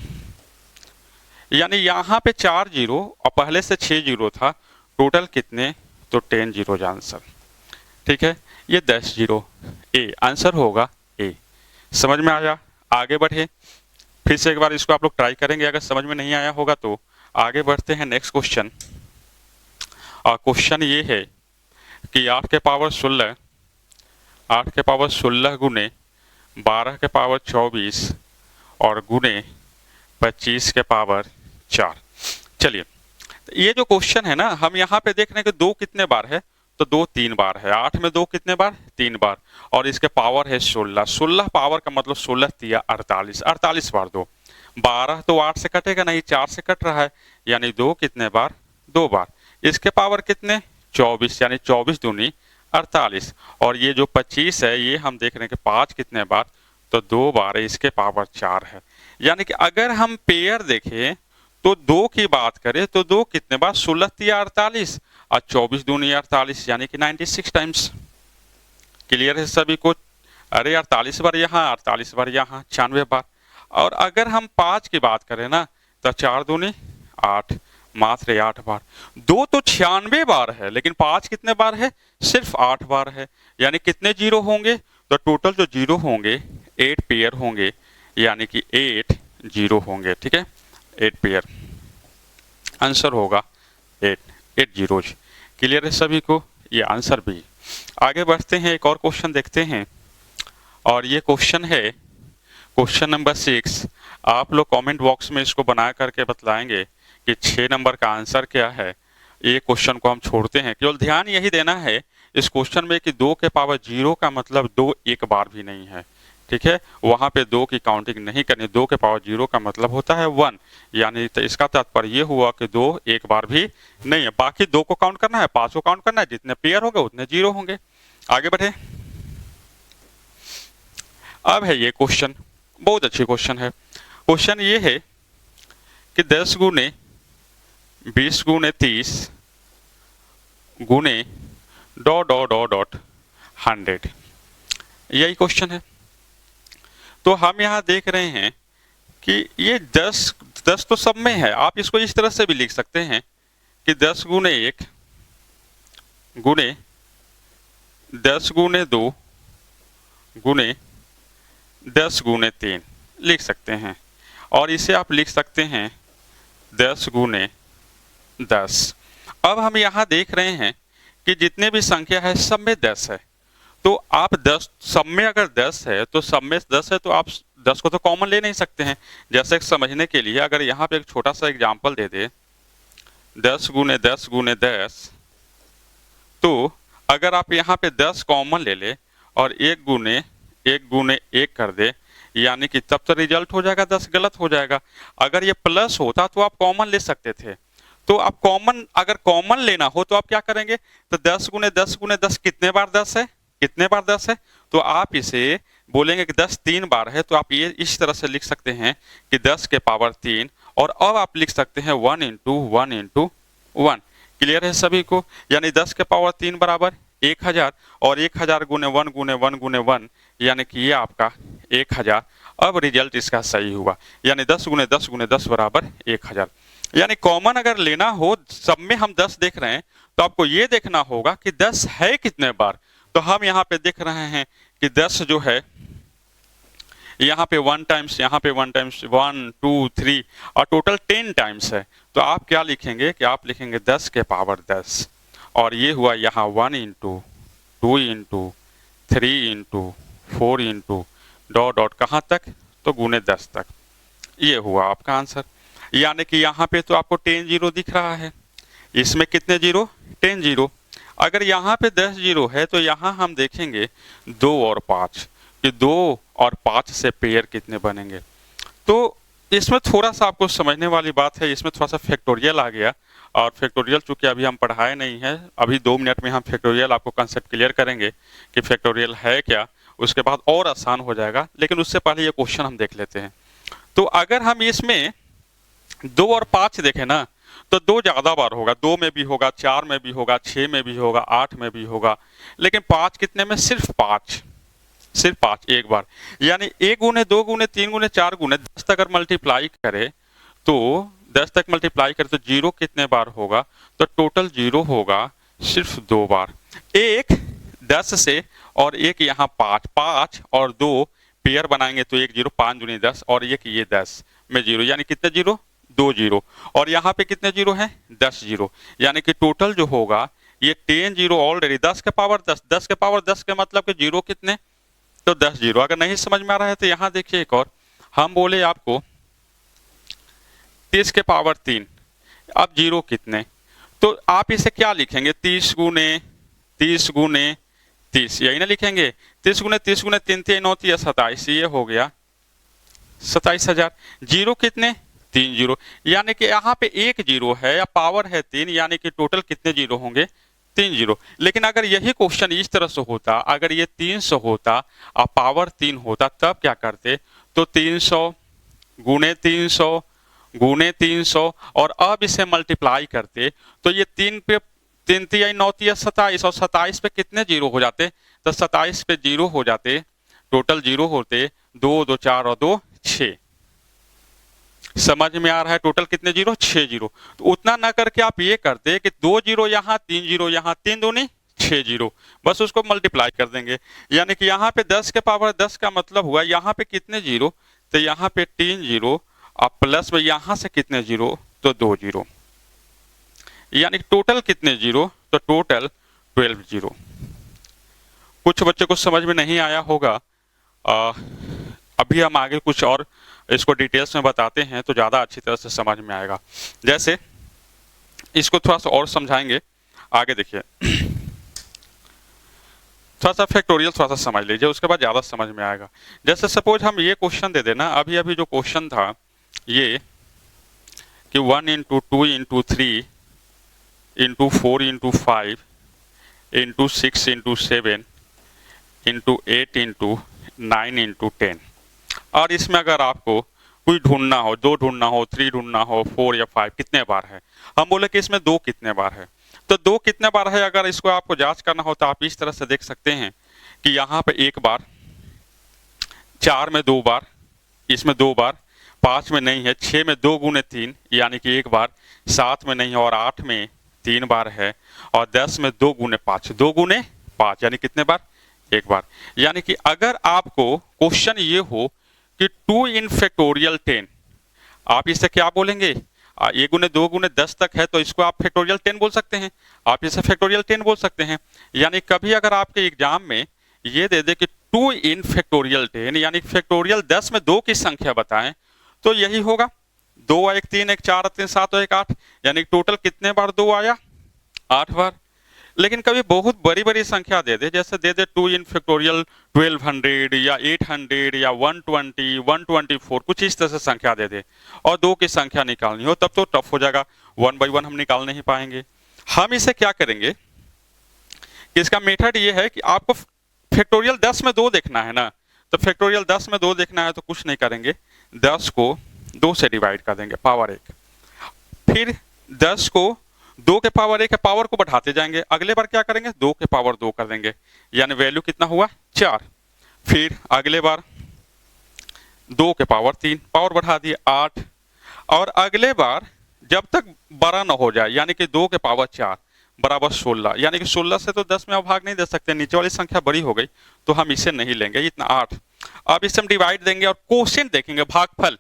यानी यहाँ पे 4 0 और पहले से 6 0 था, टोटल कितने? तो 10 0 आंसर। ठीक है, ये 10 0 ए आंसर होगा ए। समझ में आया? आगे बढ़े, फिर से एक बार इसको आप लोग ट्राई करेंगे, अगर समझ में नहीं आया होगा तो। आगे बढ़ते हैं नेक्स्ट क्वेश्चन। और क्वेश्चन ये है कि 8 के पावर 16, 8 के पावर 16 गुने 12 के पावर 24 और गुने 25 के पावर 4। चलिए, ये जो क्वेश्चन है ना, हम यहाँ पे देख रहे हैं कि 2 कितने बार है? तो 2 3 बार है। 8 में 2 कितने बार? 3 बार। और इसके पावर है 16। 16 पावर का मतलब 16 तिया 48, 48 बार 2। 12 तो 8 से कटेगा नहीं, 4 से कट रहा है, यानी 2 कितने बार? 2 बार। इसके पावर कितने? 24, यानी 24 दूनी 48। और ये जो 25 है ये हम देख रहे हैं कि 5 कितने बार? तो 2 बार है, इसके पावर 4 है। यानी कि अगर हम पेयर देखें तो 2 की बात करें तो 2 कितने बार? 16 तिया 48 और 24 दूनी 48, यानी कि 96 टाइम्स। क्लियर है सभी को? अरे 48 बार यहाँ, 48 बार यहाँ, 96 बार। और अगर हम 5 की बात करें ना तो 4 दूनी 8, मात्र 8 बार। 2 तो 96 बार है, लेकिन 5 कितने बार है? सिर्फ 8 बार है। यानी कितने 0 होंगे? तो टोटल जो 0 होंगे 8 पेयर होंगे, यानी कि 8 0 होंगे। ठीक है, 8 पेयर आंसर होगा 8 जीरोज। क्लियर है सभी को? ये आंसर भी। आगे बढ़ते हैं, एक और क्वेश्चन देखते हैं। और ये क्वेश्चन है क्वेश्चन नंबर 6। आप लोग कमेंट बॉक्स में इसको बना करके बतलाएंगे कि 6 नंबर का आंसर क्या है। ये क्वेश्चन को हम छोड़ते हैं, केवल ध्यान यही देना है इस क्वेश्चन में कि 2 के पावर 0 का मतलब 2 एक बार भी नहीं है। ठीक है, वहां पे 2 की काउंटिंग नहीं करनी। 2 के पावर 0 का मतलब होता है 1, यानी तो इसका तात्पर्य ये हुआ कि 2 एक बार भी नहीं है। बाकी 2 को काउंट करना है, 5 को काउंट करना है, जितने पेयर होंगे उतने 0 होंगे। आगे बढ़े। अब है ये क्वेश्चन, बहुत अच्छी क्वेश्चन है। क्वेश्चन ये है कि 10 गुने 20 गुने 30 गुने डॉट डॉट डॉट डॉट 100, यही क्वेश्चन है। तो हम यहाँ देख रहे हैं कि ये 10 तो सब में है। आप इसको इस तरह से भी लिख सकते हैं कि 10 गुने 1 गुने 10 गुने 2 गुने 10 गुने 3 लिख सकते हैं। और इसे आप लिख सकते हैं 10 गुने 10। अब हम यहाँ देख रहे हैं कि जितने भी संख्या है सब में 10 है, तो आप 10 सब में अगर 10 है तो सब में 10 है, तो आप 10 को तो कॉमन ले नहीं सकते हैं। जैसे समझने के लिए अगर यहाँ पे एक छोटा सा एग्जाम्पल दे दे 10 गुने 10 गुने 10, तो अगर आप यहाँ पे 10 कॉमन ले ले और 1 गुने 1 कर दे, यानी कि तब तो रिजल्ट हो जाएगा 10 गलत हो जाएगा। अगर ये प्लस होता तो आप कॉमन ले सकते थे। तो आप कॉमन, अगर कॉमन लेना हो तो आप क्या करेंगे, तो 10 गुने 10 गुने 10 कितने बार 10 है, कितने बार 10 है, तो आप इसे बोलेंगे कि 10 3 बार है, तो आप ये इस तरह से लिख सकते हैं कि 10 के पावर 3। और अब आप लिख सकते हैं 1 इंटू 1 इंटू 1। क्लियर है सभी को? यानी 10 के पावर 3 बराबर 1000 और 1000 गुने 1 गुने 1 गुने 1, यानी कि ये आपका 1000। अब रिजल्ट इसका सही हुआ, यानी 10 गुने 10 गुने 10 बराबर 1000। यानी कॉमन अगर लेना हो, सब में हम 10 देख रहे हैं, तो आपको ये देखना होगा कि 10 है कितने बार। तो हम यहाँ पे देख रहे हैं कि 10 जो है यहाँ पे 1 टाइम्स, यहाँ पे 1 टाइम्स, 1 2 3 और टोटल 10 टाइम्स है। तो आप क्या लिखेंगे कि आप लिखेंगे 10 के पावर 10, और ये हुआ यहाँ 1 into 2 into 3 into 4 into dot dot कहाँ तक, तो गुने 10 तक। ये हुआ आपका आंसर। यानी कि यहाँ पे तो आपको 10 जीरो दिख रहा है, इसमें कितने जीरो, 10 जीरो। अगर यहाँ पे 10 जीरो है तो यहाँ हम देखेंगे 2 और 5, कि 2 और 5 से पेयर कितने बनेंगे। तो इसमें थोड़ा सा आपको समझने वाली बात है, इसमें थोड़ा सा फैक्टोरियल आ गया। और फैक्टोरियल चूंकि अभी हम पढ़ाए नहीं है, अभी 2 मिनट में हम फैक्टोरियल आपको कंसेप्ट क्लियर करेंगे कि फैक्टोरियल है क्या, उसके बाद और आसान हो जाएगा। लेकिन उससे पहले ये क्वेश्चन हम देख लेते हैं। तो अगर हम इसमें 2 और 5 देखें ना, तो 2 ज्यादा बार होगा, 2 में भी होगा, 4 में भी होगा, 6 में भी होगा, 8 में भी होगा। लेकिन 5 कितने में, सिर्फ 5, सिर्फ 5 एक बार। यानी 1 गुने 2 गुने 3 गुने 4 गुने 10 तक अगर मल्टीप्लाई करे, तो 10 तक मल्टीप्लाई करे तो जीरो कितने बार होगा, तो टोटल जीरो होगा सिर्फ 2 बार। एक 10 से और एक यहाँ 5, 5 और 2 पेयर बनाएंगे तो 1 जीरो, 5 दूनी 10 और एक ये 10 में जीरो, यानी कितने जीरो, 2 जीरो। और यहाँ पे कितने जीरो हैं, 10 जीरो। यानी कि टोटल जो होगा ये 10 जीरो ऑलरेडी 10 के पावर 10, 10 के पावर 10 के मतलब कि जीरो कितने, तो 10 जीरो। अगर नहीं समझ में आ रहा है तो यहाँ देखिए एक और, हम बोले आपको 30 के पावर 3, अब जीरो कितने, तो आप इसे क्या लिखेंगे, 30 गुने 30 गुने 30, यही ना लिखेंगे। 30 गुने 30 गुने 3 3 9 3 27, ये हो गया 27,000। जीरो कितने, 3 जीरो। यानी कि यहाँ पे एक जीरो है या पावर है 3, यानी कि टोटल कितने जीरो होंगे, 3 जीरो। लेकिन अगर यही क्वेश्चन इस तरह से होता, अगर ये 300 होता और पावर 3 होता, तब क्या करते, तो 300 गुने 300 गुने 300 और अब इसे मल्टीप्लाई करते, तो ये 3 पे 3 3 9 3 27 और 27 पे कितने जीरो हो जाते, तो 27 पे जीरो हो जाते, टोटल जीरो होते 2 2 4 और 2 6। समझ में आ रहा है, टोटल कितने जीरो, 6 जीरो। तो उतना ना करके आप ये करते कि 2 जीरो यहाँ, 3 जीरो यहाँ, 3 दूनी 6 जीरो, बस उसको मल्टीप्लाई कर देंगे। यानी कि यहाँ पे 10 के पावर 10 का मतलब हुआ यहाँ पे कितने जीरो, तो यहाँ पे 3 जीरो और प्लस में यहाँ से कितने जीरो, तो 2 जीरो। यानी टोटल कितने जीरो, तो टोटल 12 जीरो। कुछ बच्चे को समझ में नहीं आया होगा, अभी हम आगे कुछ और इसको डिटेल्स में बताते हैं तो ज़्यादा अच्छी तरह से समझ में आएगा। जैसे इसको थोड़ा सा और समझाएंगे, आगे देखिए। थोड़ा सा फैक्टोरियल थोड़ा सा समझ लीजिए, उसके बाद ज़्यादा समझ में आएगा। जैसे सपोज हम ये क्वेश्चन दे देना, अभी अभी जो क्वेश्चन था ये कि 1 into 2 into 3 into 4 into 5 into 6 into 7 into 8 into 9 into 10। और इसमें अगर आपको कोई ढूंढना हो, 2 ढूंढना हो, 3 ढूंढना हो, 4 या 5 कितने बार है, हम बोले कि इसमें 2 कितने बार है, तो 2 कितने बार है अगर इसको आपको जांच करना हो तो आप इस तरह से देख सकते हैं कि यहाँ पे 1 बार, 4 में 2 बार, इसमें 2 बार, 5 में नहीं है, 6 में 2 गुने 3 यानी कि एक बार, 7 में नहीं है और 8 में 3 बार है, और 10 में 2 गुने 5, 2 गुने 5 यानी कितने बार, एक बार। यानी कि अगर आपको क्वेश्चन ये हो कि 2 इन फैक्टोरियल 10, आप इसे क्या बोलेंगे, ये गुने 2 गुने 10 तक है तो इसको आप फैक्टोरियल 10 बोल सकते हैं, आप इसे फैक्टोरियल 10 बोल सकते हैं। यानी कभी अगर आपके एग्जाम में ये दे दे कि 2 इन फैक्टोरियल 10 यानी फैक्टोरियल 10 में 2 की संख्या बताएं, तो यही होगा 2 1 3 1 4 3 7 1 8, यानी टोटल कितने बार 2 आया, 8 बार। लेकिन कभी बहुत बड़ी बड़ी संख्या दे दे, जैसे दे दे 2 इन फैक्टोरियल 1200 या 800 या 120 124, कुछ इस तरह से संख्या दे दे और 2 की संख्या निकालनी हो, तब तो टफ हो जाएगा, 1 बाई 1 हम निकाल नहीं पाएंगे। हम इसे क्या करेंगे कि इसका मेथड ये है कि आपको फैक्टोरियल 10 में 2 देखना है ना, तो फैक्टोरियल 10 में 2 देखना है तो कुछ नहीं करेंगे, 10 को 2 से डिवाइड कर देंगे पावर 1, फिर 10 को 2 के पावर 1 के पावर को बढ़ाते जाएंगे, अगले बार क्या करेंगे 2 के पावर 2 कर देंगे, यानी वैल्यू कितना हुआ 4, फिर अगले बार 2 के पावर 3 पावर बढ़ा दिए 8, और अगले बार जब तक बड़ा ना हो जाए यानी कि 2 के पावर 4 बराबर 16, यानी कि 16 से तो 10 में आप भाग नहीं दे सकते, नीचे वाली संख्या बड़ी हो गई तो हम इसे नहीं लेंगे, इतना 8। अब इसे हम डिवाइड देंगे और क्वोशिएंट देखेंगे, भागफल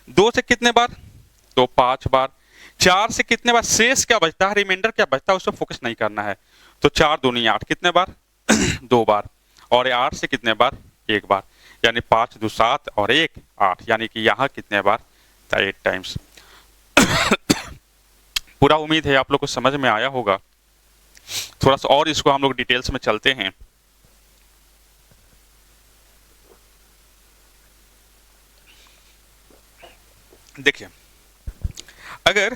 2 से कितने बार, तो 5 बार, 4 से कितने बार, शेष क्या बचता है, रिमाइंडर क्या बचता है उस पर फोकस नहीं करना है, तो 4 दूनी 8 कितने बार 2 बार, और 8 से कितने बार, 1 बार, यानी 5 2 7 और 1 8, यानी कि यहाँ कितने बार, 8 टाइम्स। पूरा उम्मीद है आप लोग को समझ में आया होगा। थोड़ा सा और इसको हम लोग डिटेल्स में चलते हैं। देखिए, अगर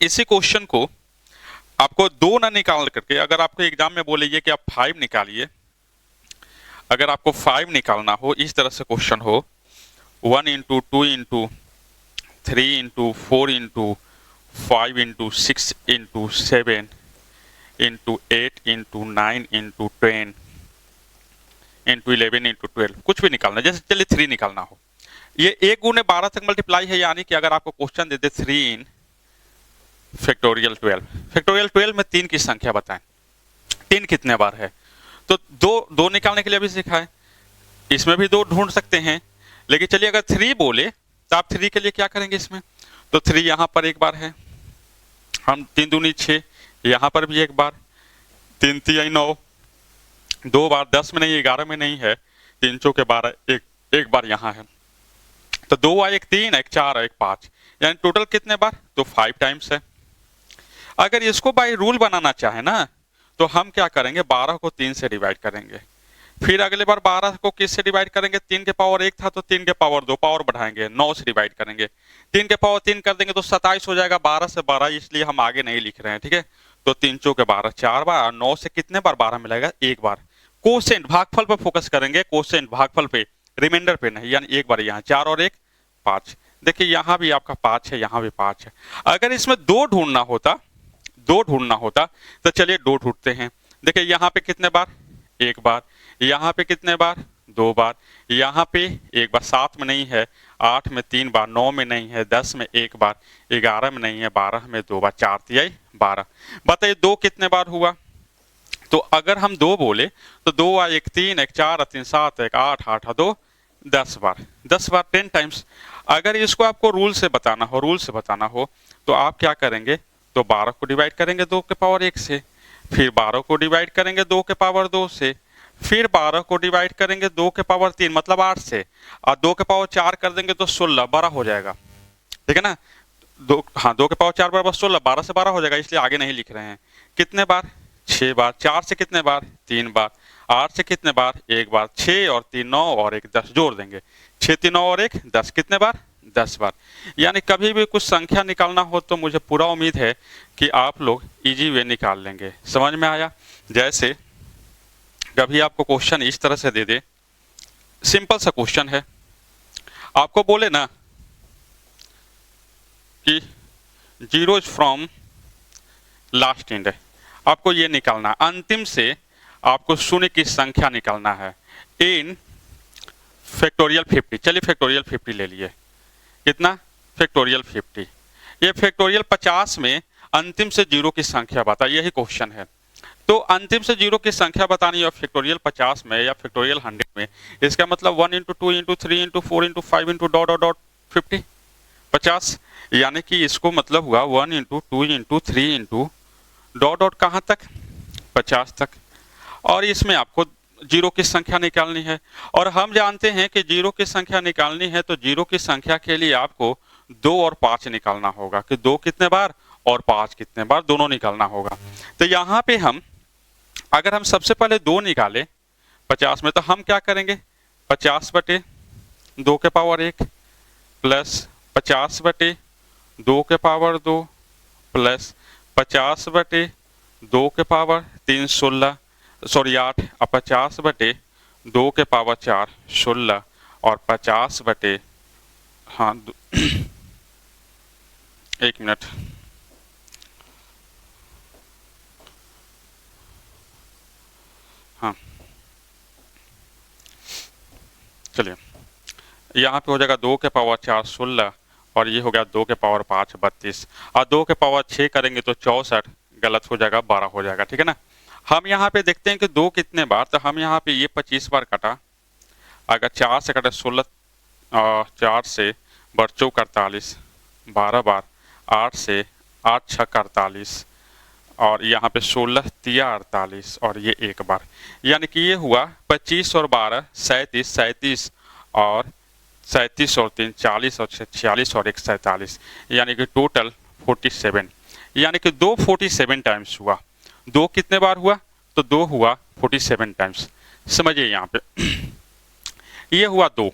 इसी क्वेश्चन को आपको 2 ना निकाल करके, अगर आपको एग्जाम में बोले कि आप 5 निकालिए, अगर आपको 5 निकालना हो, इस तरह से क्वेश्चन हो 1 into 2 into 3 into 4 into 5 into 6 into 7 into 8 into 9 into 10 into 11 into 12, कुछ भी निकालना, जैसे चलिए 3 निकालना हो, ये 1 गुने 12 तक मल्टीप्लाई है, यानी कि अगर आपको क्वेश्चन दे दे 3 इन फैक्टोरियल 12, फैक्टोरियल 12 में 3 की संख्या बताएं, 3 कितने बार है, तो 2 निकालने के लिए भी सिखा है, इसमें भी 2 ढूंढ सकते हैं, लेकिन चलिए अगर 3 बोले तो आप 3 के लिए क्या करेंगे, इसमें तो 3 यहाँ पर 1 बार है, हम 3 दूनी 6, यहाँ पर भी 1 बार, 3 3 9, 2 बार, 10 में नहीं 11 में नहीं है, 3 चौके 12, 1 बार यहाँ है, तो 2 1 3 1 4 1 5, यानी टोटल कितने बार, तो 5 टाइम्स है। अगर इसको बाय रूल बनाना चाहे ना, तो हम क्या करेंगे 12 को 3 से डिवाइड करेंगे, फिर अगले बार 12 को किससे डिवाइड करेंगे, 3 के पावर 1 था तो 3 के पावर 2, पावर बढ़ाएंगे 9 से डिवाइड करेंगे, 3 के पावर 3 कर देंगे तो 27 हो जाएगा, 12 से 12, इसलिए हम आगे नहीं लिख रहे हैं, ठीक है, तो 3 चौके 12 4 बार, और 9 से कितने बार 12 मिलेगा, 1 बार। कोसेंट भागफल पर फोकस करेंगे, कोसेंट भागफल पे, रिमाइंडर पे नहीं, यानी 1 बार यहाँ 4 और 1 5, देखिए यहाँ भी आपका 5 है, यहाँ भी 5 है। अगर इसमें 2 ढूंढना होता तो चलिए 2 ढूंढते हैं, देखिए यहाँ पे कितने बार, 1 बार, यहाँ पे कितने बार, 2 बार, यहाँ पे 1 बार, 7 में नहीं है, 8 में 3 बार, 9 में नहीं है, 10 में 1 बार, 11 में नहीं है, 12 में 2 बार, 4 3 12, बताइए 2 कितने बार हुआ, तो अगर हम 2 बोले तो 2 1 3 1 4 3 7 1 8 8 2 10 बार, 10 बार 10 टाइम्स। अगर इसको आपको रूल से बताना हो तो आप क्या करेंगे, तो 12 को डिवाइड करेंगे 2 के पावर 1 से, फिर 12 को डिवाइड करेंगे 2 के पावर 2 से, फिर 12 को डिवाइड करेंगे 2 के पावर 3 मतलब 8 से, और 2 के पावर 4 कर देंगे तो 16 12 हो जाएगा, ठीक है ना, 2 के पावर 4 बराबर 16, 12 से 12 हो जाएगा, इसलिए आगे नहीं लिख रहे हैं। कितने बार, 6 बार, 4 से कितने बार, 3 बार, 8 से कितने बार, 1 बार, 6 और 3 9 और 1 10, जोड़ देंगे 6 3 9 और 1 10, कितने बार, 10 बार। यानी कभी भी कुछ संख्या निकालना हो तो मुझे पूरा उम्मीद है कि आप लोग इजी वे निकाल लेंगे, समझ में आया। जैसे कभी आपको क्वेश्चन इस तरह से दे दे, सिंपल सा क्वेश्चन है, आपको बोले ना कि 0 फ्रॉम लास्ट एंड, आपको ये निकालना, अंतिम से आपको शून्य की संख्या निकालना है इन फैक्टोरियल 50, चलिए फैक्टोरियल 50 ले लिए, कितना फैक्टोरियल 50, ये फैक्टोरियल 50 में अंतिम से जीरो की संख्या बता, यही क्वेश्चन है। तो अंतिम से जीरो की संख्या बतानी है फैक्टोरियल 50 में या फैक्टोरियल 100 में, इसका मतलब 1 into 2 into 3 into 4 into 5 into dot dot dot 50 50, यानी कि इसको मतलब हुआ 1 into 2 into 3 into dot dot कहाँ तक 50 तक। और इसमें आपको जीरो की संख्या निकालनी है, और हम जानते हैं कि जीरो की संख्या निकालनी है तो जीरो की संख्या के लिए आपको 2 और 5 निकालना होगा, कि 2 कितने बार और 5 कितने बार, दोनों निकालना होगा। तो यहाँ पे हम अगर हम सबसे पहले 2 निकालें 50 में, तो हम क्या करेंगे 50 बटे 2 के पावर 1 प्लस 50 बटे 2 के पावर 2 प्लस 50 बटे 2 के पावर 3 16 सॉरी 8 और 50 बटे 2 के पावर 4 16 और 50 बटे हाँ 1 मिनट, हाँ चलिए यहाँ पे हो जाएगा 2 के पावर 4 16 और ये हो गया 2 के पावर 5 32 और 2 के पावर 6 करेंगे तो 64, गलत हो जाएगा 12 हो जाएगा, ठीक है ना। हम यहाँ पे देखते हैं कि 2 कितने बार, तो हम यहाँ पे ये 25 बार कटा, अगर 4 से कटे 16 4 से बढ़ चौक 48 12 बार, 8 से 8 छक 48 और यहाँ पे 16 तिया 48 और ये 1 बार, यानी कि ये हुआ 25 और 12 37 37 और 37 और 3 40 और 46 और 1 47, यानी कि टोटल 47, यानी कि 2 47 टाइम्स हुआ। 2 कितने बार हुआ, तो 2 हुआ 47 टाइम्स, समझिए यहाँ पे ये हुआ 2।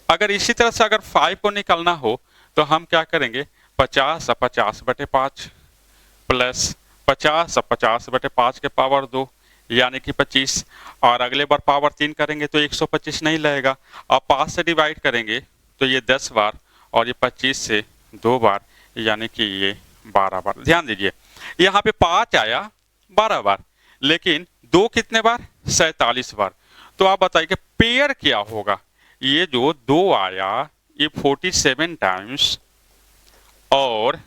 अगर इसी तरह से अगर 5 को निकालना हो तो हम क्या करेंगे 50 और 50 बटे 5 प्लस 50 और 50 बटे 5 के पावर 2 यानी कि 25, और अगले बार पावर 3 करेंगे तो 125 नहीं लगेगा, और 5 से डिवाइड करेंगे तो ये 10 बार और ये 25 से 2 बार, यानी कि ये 12 बार। ध्यान दीजिए यहाँ पे 5 आया 12 बार, लेकिन 2 कितने बार 47 बार। तो आप बताइए कि पेयर क्या होगा, ये जो 2 आया ये 47 टाइम्स और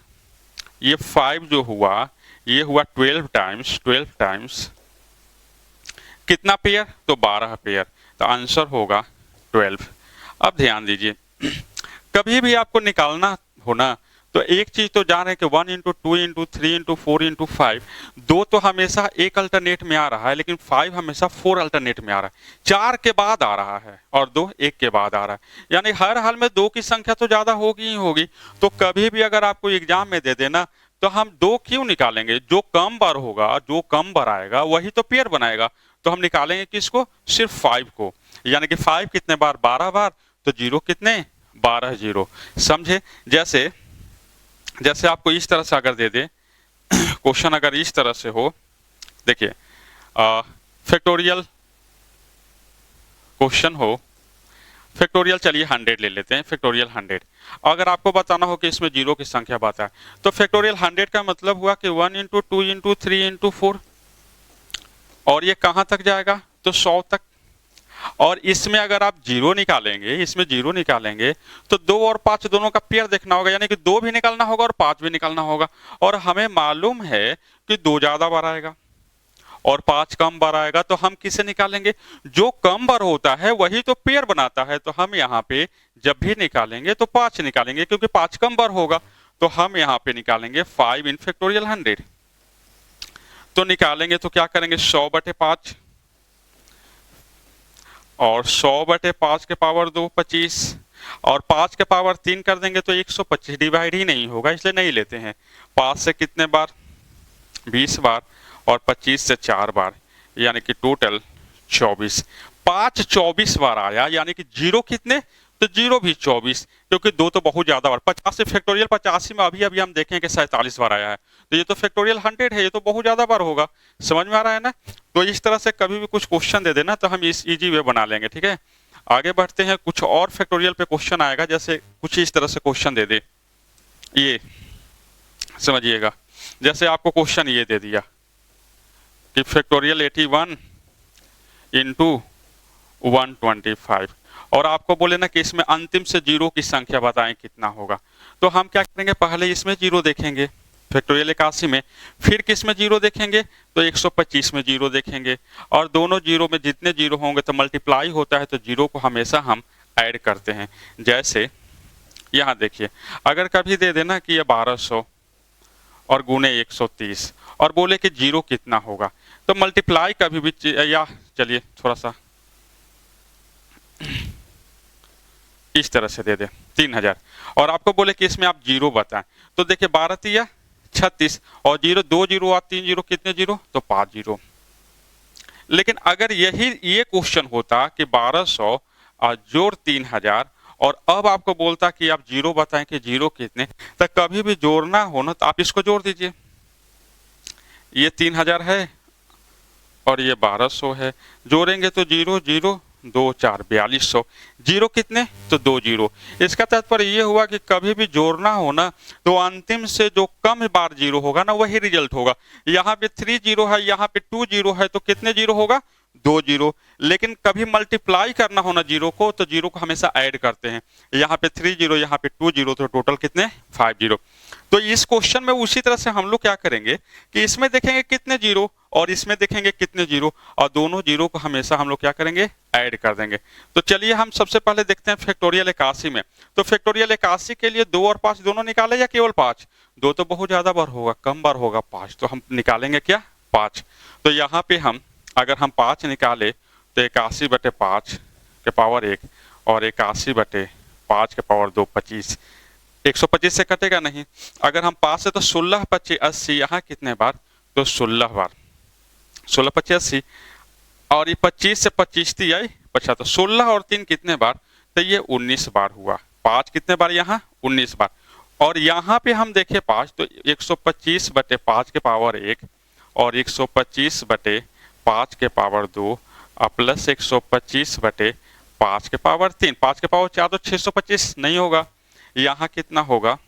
ये 5 जो हुआ ये हुआ 12 टाइम्स, कितना पेयर, तो 12 पेयर, तो आंसर होगा 12। अब ध्यान दीजिए कभी भी आपको निकालना हो ना तो एक चीज तो जान रहे हैं कि 1 इंटू 2 इंटू 3 इंटू 4 इंटू 5, 2 तो हमेशा एक अल्टरनेट में आ रहा है, लेकिन 5 हमेशा 4 अल्टरनेट में आ रहा है, 4 के बाद आ रहा है और 2 1 के बाद आ रहा है, यानी हर हाल में 2 की संख्या तो ज्यादा होगी ही होगी। तो कभी भी अगर आपको एग्जाम में दे देना तो हम 2 क्यों निकालेंगे, जो कम बार होगा जो कम बार आएगा वही तो पेयर बनाएगा, तो हम निकालेंगे किसको, सिर्फ 5 को, यानी कि 5 कितने बार 12 बार, तो जीरो कितने 12 जीरो। समझे, जैसे जैसे आपको इस तरह से अगर दे दे क्वेश्चन, अगर इस तरह से हो, देखिए फैक्टोरियल क्वेश्चन हो, फैक्टोरियल चलिए 100 ले लेते हैं, फैक्टोरियल 100, अगर आपको बताना हो कि इसमें जीरो की संख्या बात है तो फैक्टोरियल 100 का मतलब हुआ कि 1 इंटू 2 इंटू 3 इंटू 4 और ये कहाँ तक जाएगा, तो 100 तक, और इसमें अगर आप जीरो निकालेंगे, इसमें जीरो निकालेंगे तो 2 और 5 दोनों का पेयर देखना होगा, यानी कि 2 भी निकालना होगा और 5 भी निकालना होगा, और हमें मालूम है कि 2 ज्यादा बार आएगा और 5 कम बार आएगा, तो हम किसे निकालेंगे, जो कम बार होता है वही तो पेयर बनाता है, तो हम यहाँ पे जब भी निकालेंगे तो 5 निकालेंगे क्योंकि 5 कम बार होगा, तो हम यहाँ पे निकालेंगे 5 इन फैक्टोरियल 100। तो निकालेंगे तो क्या करेंगे 100 बटे 5 और 100 बटे 5 के पावर 2 25 और 5 के पावर 3 कर देंगे तो 125 डिवाइड ही नहीं होगा, इसलिए नहीं लेते हैं। 5 से कितने बार 20 बार और 25 से 4 बार, यानी कि टोटल 24। 5 24 बार आया, यानी कि जीरो कितने, तो जीरो भी 24, क्योंकि 2 तो बहुत ज्यादा बार, 50 से फैक्टोरियल 85 में अभी अभी हम देखें कि 47 बार आया है, तो ये तो फैक्टोरियल 100 है, ये तो बहुत ज्यादा बार होगा। समझ में आ रहा है ना। तो इस तरह से कभी भी कुछ क्वेश्चन दे देना तो हम इस इजी वे बना लेंगे, ठीक है। आगे बढ़ते हैं, कुछ और फैक्टोरियल पे क्वेश्चन आएगा, जैसे कुछ इस तरह से क्वेश्चन दे दे, ये समझिएगा, जैसे आपको क्वेश्चन ये दे दिया कि फैक्टोरियल 81 इंटू 125 और आपको बोले ना कि इसमें अंतिम से जीरो की संख्या बताएं कितना होगा, तो हम क्या करेंगे, पहले इसमें जीरो देखेंगे फैक्टोरियल 81 में, फिर किस में जीरो देखेंगे, तो 125 में जीरो देखेंगे, और दोनों जीरो में जितने जीरो होंगे तो मल्टीप्लाई होता है, तो जीरो को हमेशा हम ऐड करते हैं। जैसे यहाँ देखिए, अगर कभी दे देना कि ये 1200 और गुने 130 और बोले कि जीरो कितना होगा, तो मल्टीप्लाई कभी भी, या चलिए थोड़ा सा इस तरह से दे दे 3000 और आपको बोले कि इसमें आप जीरो बताएं, तो देखिए 12 तिया 36 और जीरो, 2 जीरो और 3 जीरो, कितने जीरो, तो 5 जीरो। लेकिन अगर ये क्वेश्चन होता कि 1200 जोड़ 3000 और अब आपको बोलता कि आप जीरो बताएं कि जीरो कितने, तो कभी भी जोड़ना हो ना तो आप इसको जोड़ दीजिए, ये 3000 है और ये 1200 है, जोड़ेंगे तो जीरो जीरो 2 4 4200, जीरो कितने, तो 2 जीरो। इसका तात्पर्य ये हुआ कि कभी भी जोड़ना हो ना तो अंतिम से जो कम बार जीरो होगा ना वही रिजल्ट होगा। यहाँ पे 3 जीरो है, यहाँ पे 2 जीरो है, तो कितने जीरो होगा, 2 जीरो। लेकिन कभी मल्टीप्लाई करना हो ना जीरो को, तो जीरो को हमेशा ऐड करते हैं, यहाँ पे 3 जीरो, यहाँ पे 2 जीरो, तो टोटल कितने, 5 जीरो। तो इस क्वेश्चन में उसी तरह से हम लोग क्या करेंगे कि इसमें देखेंगे कितने जीरो और इसमें देखेंगे कितने जीरो, और दोनों जीरो को हमेशा हम लोग क्या करेंगे, ऐड कर देंगे। तो चलिए हम सबसे पहले देखते हैं फैक्टोरियल 81 में। तो फैक्टोरियल 81 के लिए 2 और 5 दोनों निकाले या केवल 5, 2 तो बहुत ज्यादा बार होगा, कम बार होगा 5, तो हम निकालेंगे क्या, 5। तो यहाँ पे हम अगर हम 5 निकाले तो 81/5 के पावर 1 और 81/5 के पावर 2 25, 125 से कटेगा नहीं। अगर हम 5 से तो 16 25 80, यहाँ कितने बार, तो 16 बार, 16 25 80, और ये 25 से 25 थी आई 50, तो 16 और 3 कितने बार, तो ये 19 बार हुआ। 5 कितने बार, यहाँ 19 बार। और यहाँ पे हम देखें 5 तो 125/5 के पावर 1 और 125/5 के पावर 2 प्लस 125/5 के पावर 3, 5 के पावर 4 तो 625 नहीं होगा, यहाँ कितना होगा,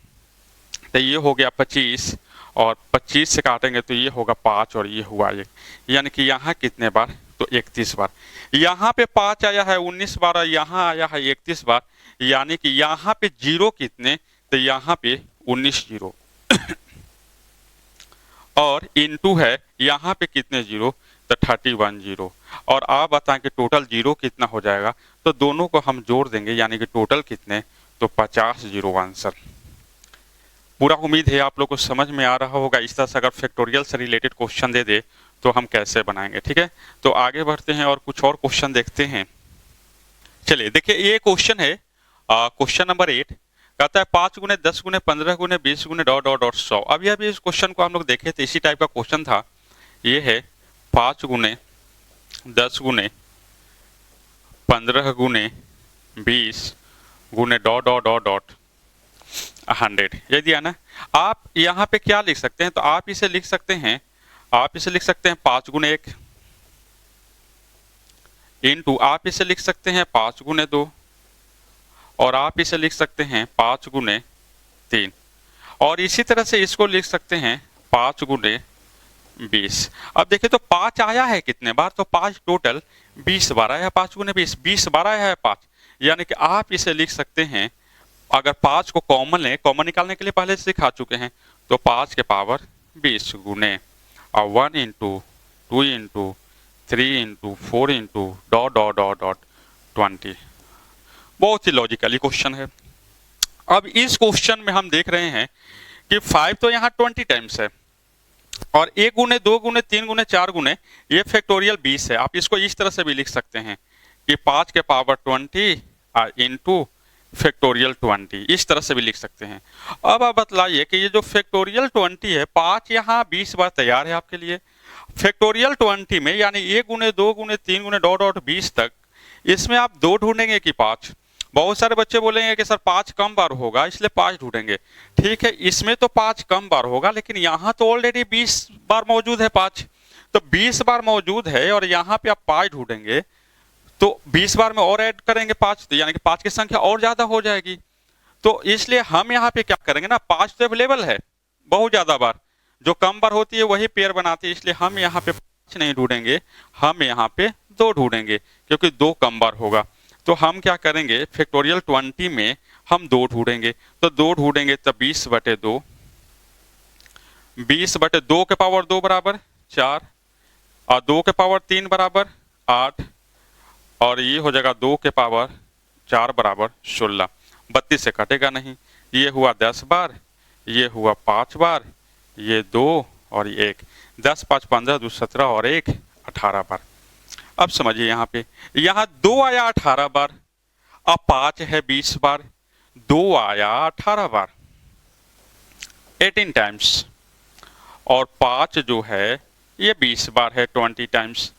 तो ये हो गया 25 और 25 से काटेंगे तो ये होगा 5 और ये हुआ 1, यानी कि यहाँ कितने बार, तो 31 बार। यहाँ पे 5 आया है 19 बार और यहाँ आया है 31 बार, यानी कि यहाँ पे जीरो कितने, तो यहाँ पे 19 जीरो और इनटू है यहाँ पे कितने जीरो, तो 31 जीरो। और आप बताएं कि टोटल जीरो कितना हो जाएगा, तो दोनों को हम जोड़ देंगे, यानी कि टोटल कितने, तो 50 जीरो आंसर। पूरा उम्मीद है आप लोग को समझ में आ रहा होगा। इस तरह से अगर फैक्टोरियल से रिलेटेड क्वेश्चन दे दे तो हम कैसे बनाएंगे, ठीक है। तो आगे बढ़ते हैं और कुछ और क्वेश्चन देखते हैं। चलिए देखिए, ये क्वेश्चन है क्वेश्चन नंबर 8, कहता है 5 गुने 10 गुने 15 गुने 20 गुने डॉट डॉट डॉट 100। अभी अभी इस क्वेश्चन को हम लोग देखे थे, इसी टाइप का क्वेश्चन था। ये है 5 गुने 10 गुने 15 गुने 20 गुने डॉट डॉट डॉट डॉट 100, ये दिया ना। आप यहाँ पे क्या लिख सकते हैं, तो आप इसे लिख सकते हैं, आप इसे लिख सकते हैं 5 गुने 1 इंटू, आप इसे लिख सकते हैं 5 गुने 2 और आप इसे लिख सकते हैं 5 गुने 3 और इसी तरह से इसको लिख सकते हैं 5 गुने 20। अब देखिए तो 5 आया है कितने बार, तो 5 टोटल 20 बार आया है, 5 गुने 20 20 बार आया है 5, यानी कि आप इसे लिख सकते हैं, अगर 5 को कॉमन लें, कॉमन निकालने के लिए पहले से सिखा चुके हैं, तो 5 के पावर 20 गुने और 1 into 2 into 3 into 4 into dot dot dot dot 20। बहुत ही लॉजिकली क्वेश्चन है। अब इस क्वेश्चन में हम देख रहे हैं कि 5 तो यहाँ 20 टाइम्स है और 1 गुने 2 गुने 3 गुने 4 गुने ये फैक्टोरियल 20 है। आप इसको इस तरह से भी लिख सकते हैं कि 5 के पावर 20 इंटू फैक्टोरियल 20, इस तरह से भी लिख सकते हैं। अब आप बतलाइए कि ये जो फैक्टोरियल 20 है, 5 यहाँ 20 बार तैयार है आपके लिए। फैक्टोरियल 20 में यानी 1 गुने 2 गुने 3 गुने डॉट डॉट 20 तक, इसमें आप 2 ढूंढेंगे कि 5। बहुत सारे बच्चे बोलेंगे कि सर 5 कम बार होगा इसलिए 5 ढूंढेंगे। ठीक है, इसमें तो 5 कम बार होगा, लेकिन यहाँ तो ऑलरेडी 20 बार मौजूद है 5, तो 20 बार मौजूद है और यहाँ पे आप 5 ढूंढेंगे तो 20 बार में और ऐड करेंगे 5, तो यानी कि 5 की संख्या और ज्यादा हो जाएगी। तो इसलिए हम यहाँ पे क्या करेंगे ना, 5 तो अवेलेबल है बहुत ज्यादा बार, जो कम बार होती है वही पेयर बनाती है, इसलिए हम यहाँ पे 5 नहीं ढूंढेंगे, हम यहाँ पे 2 ढूंढेंगे क्योंकि 2 कम बार होगा। तो हम क्या करेंगे, फैक्टोरियल 20 में हम 2 ढूंढेंगे, तो 2 ढूंढेंगे तो 20/2, 20/2 के पावर 2 बराबर 4, और 2 के पावर 3 बराबर 8, और ये हो जाएगा 2 के पावर 4 बराबर 16। 32 से कटेगा नहीं, ये हुआ 10 बार, ये हुआ 5 बार, ये 2 और ये 1, 10 5 15 2 17 और 1 18 बार। अब समझिए यहाँ 2 आया 18 बार, अब 5 है 20 बार, 2 आया 18 बार 18 टाइम्स, और 5 जो है ये 20 बार है 20 टाइम्स।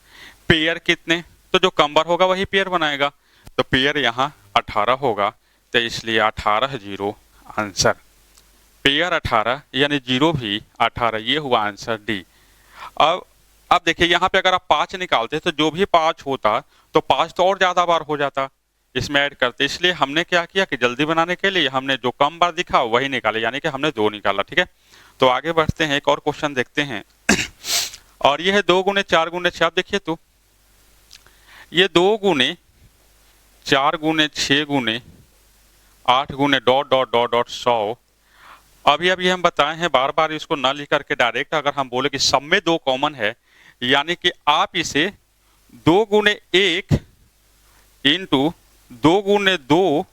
पेयर कितने, तो जो कम बार होगा वही पेयर बनाएगा, तो पेयर यहाँ 18 होगा, तो इसलिए 18 जीरो आंसर। पेयर 18 यानी जीरो भी 18, ये हुआ आंसर डी। अब देखिए यहाँ पे अगर आप 5 निकालते तो जो भी 5 होता तो 5 तो और ज्यादा बार हो जाता, इसमें ऐड करते, इसलिए हमने क्या किया कि जल्दी बनाने के लिए हमने जो कम बार दिखा वही निकाले, यानी कि हमने 2 निकाला। ठीक है, तो आगे बढ़ते हैं, एक और क्वेश्चन देखते हैं। और ये है 2 गुने 4 गुने 6। आप देखिए तो ये 2 गुने 4 गुने 6 गुने 8 गुने डॉट डॉट डॉट डॉट 100। अभी हम बताए हैं, बार बार इसको ना लिख करके डायरेक्ट अगर हम बोले कि सब में 2 कॉमन है, यानी कि आप इसे 2 गुने 1 इंटू 2 गुने 2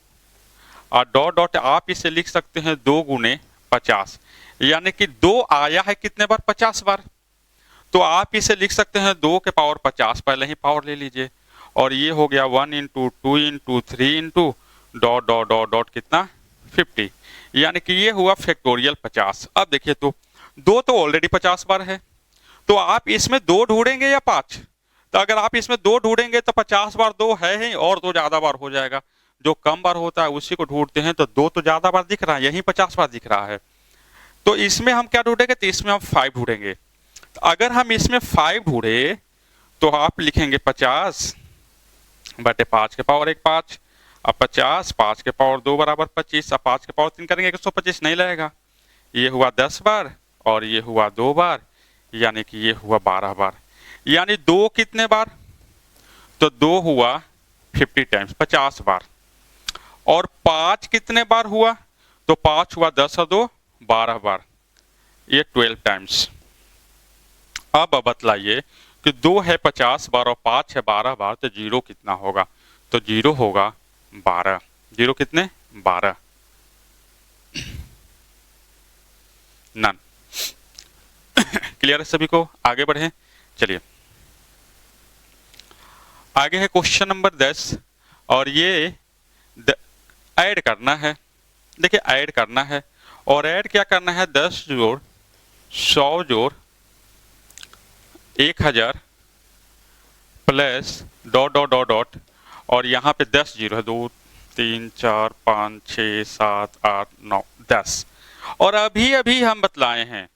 और डॉट डॉट आप इसे लिख सकते हैं 2 गुने 50, यानी कि 2 आया है कितने बार, 50 बार। तो आप इसे लिख सकते हैं 2 के पावर 50, पहले ही पावर ले लीजिए, और ये हो गया 1 into 2 into 3 into dot dot dot dot कितना 50, यानी कि ये हुआ फैक्टोरियल 50। अब देखिए तो 2 तो ऑलरेडी 50 बार है, तो आप इसमें 2 ढूंढेंगे या 5, तो अगर आप इसमें 2 ढूंढेंगे तो 50 बार 2 है ही, और 2 ज्यादा बार हो जाएगा, जो कम बार होता है उसी को ढूंढते हैं, तो 2 तो ज्यादा बार दिख रहा है, यही 50 बार दिख रहा है। तो इसमें हम क्या ढूंढेंगे, तो इसमें हम 5 ढूंढेंगे। तो अगर हम इसमें 5 ढूंढे तो आप लिखेंगे 50/5 के पावर 1 5, अब 50 5 के पावर 2 बराबर 25, अब 5 के पावर 3 करेंगे 125 नहीं लगेगा, ये हुआ 10 बार और ये हुआ 2 बार, यानी कि ये हुआ 12 बार। यानी 2 कितने बार, तो 2 हुआ 50 टाइम्स 50 बार, और 5 कितने बार हुआ, तो 5 हुआ 10 और 2 12 बार, ये 12 टाइम्स। अब बतलाइए कि 2 है 50 बार और 5 है 12 बार, तो जीरो कितना होगा, तो जीरो होगा 12। जीरो कितने, 12, नन। क्लियर है सभी को, आगे बढ़े, चलिए आगे है क्वेश्चन नंबर 10, और ये ऐड करना है। देखिए ऐड करना है, और ऐड क्या करना है, 10 जोड़ 100 जोड़ 1000 plus dot dot dot dot, और यहाँ पे 10 जीरो है, 2 3 4 5 6 7 8 9 10। और अभी हम बतलाए हैं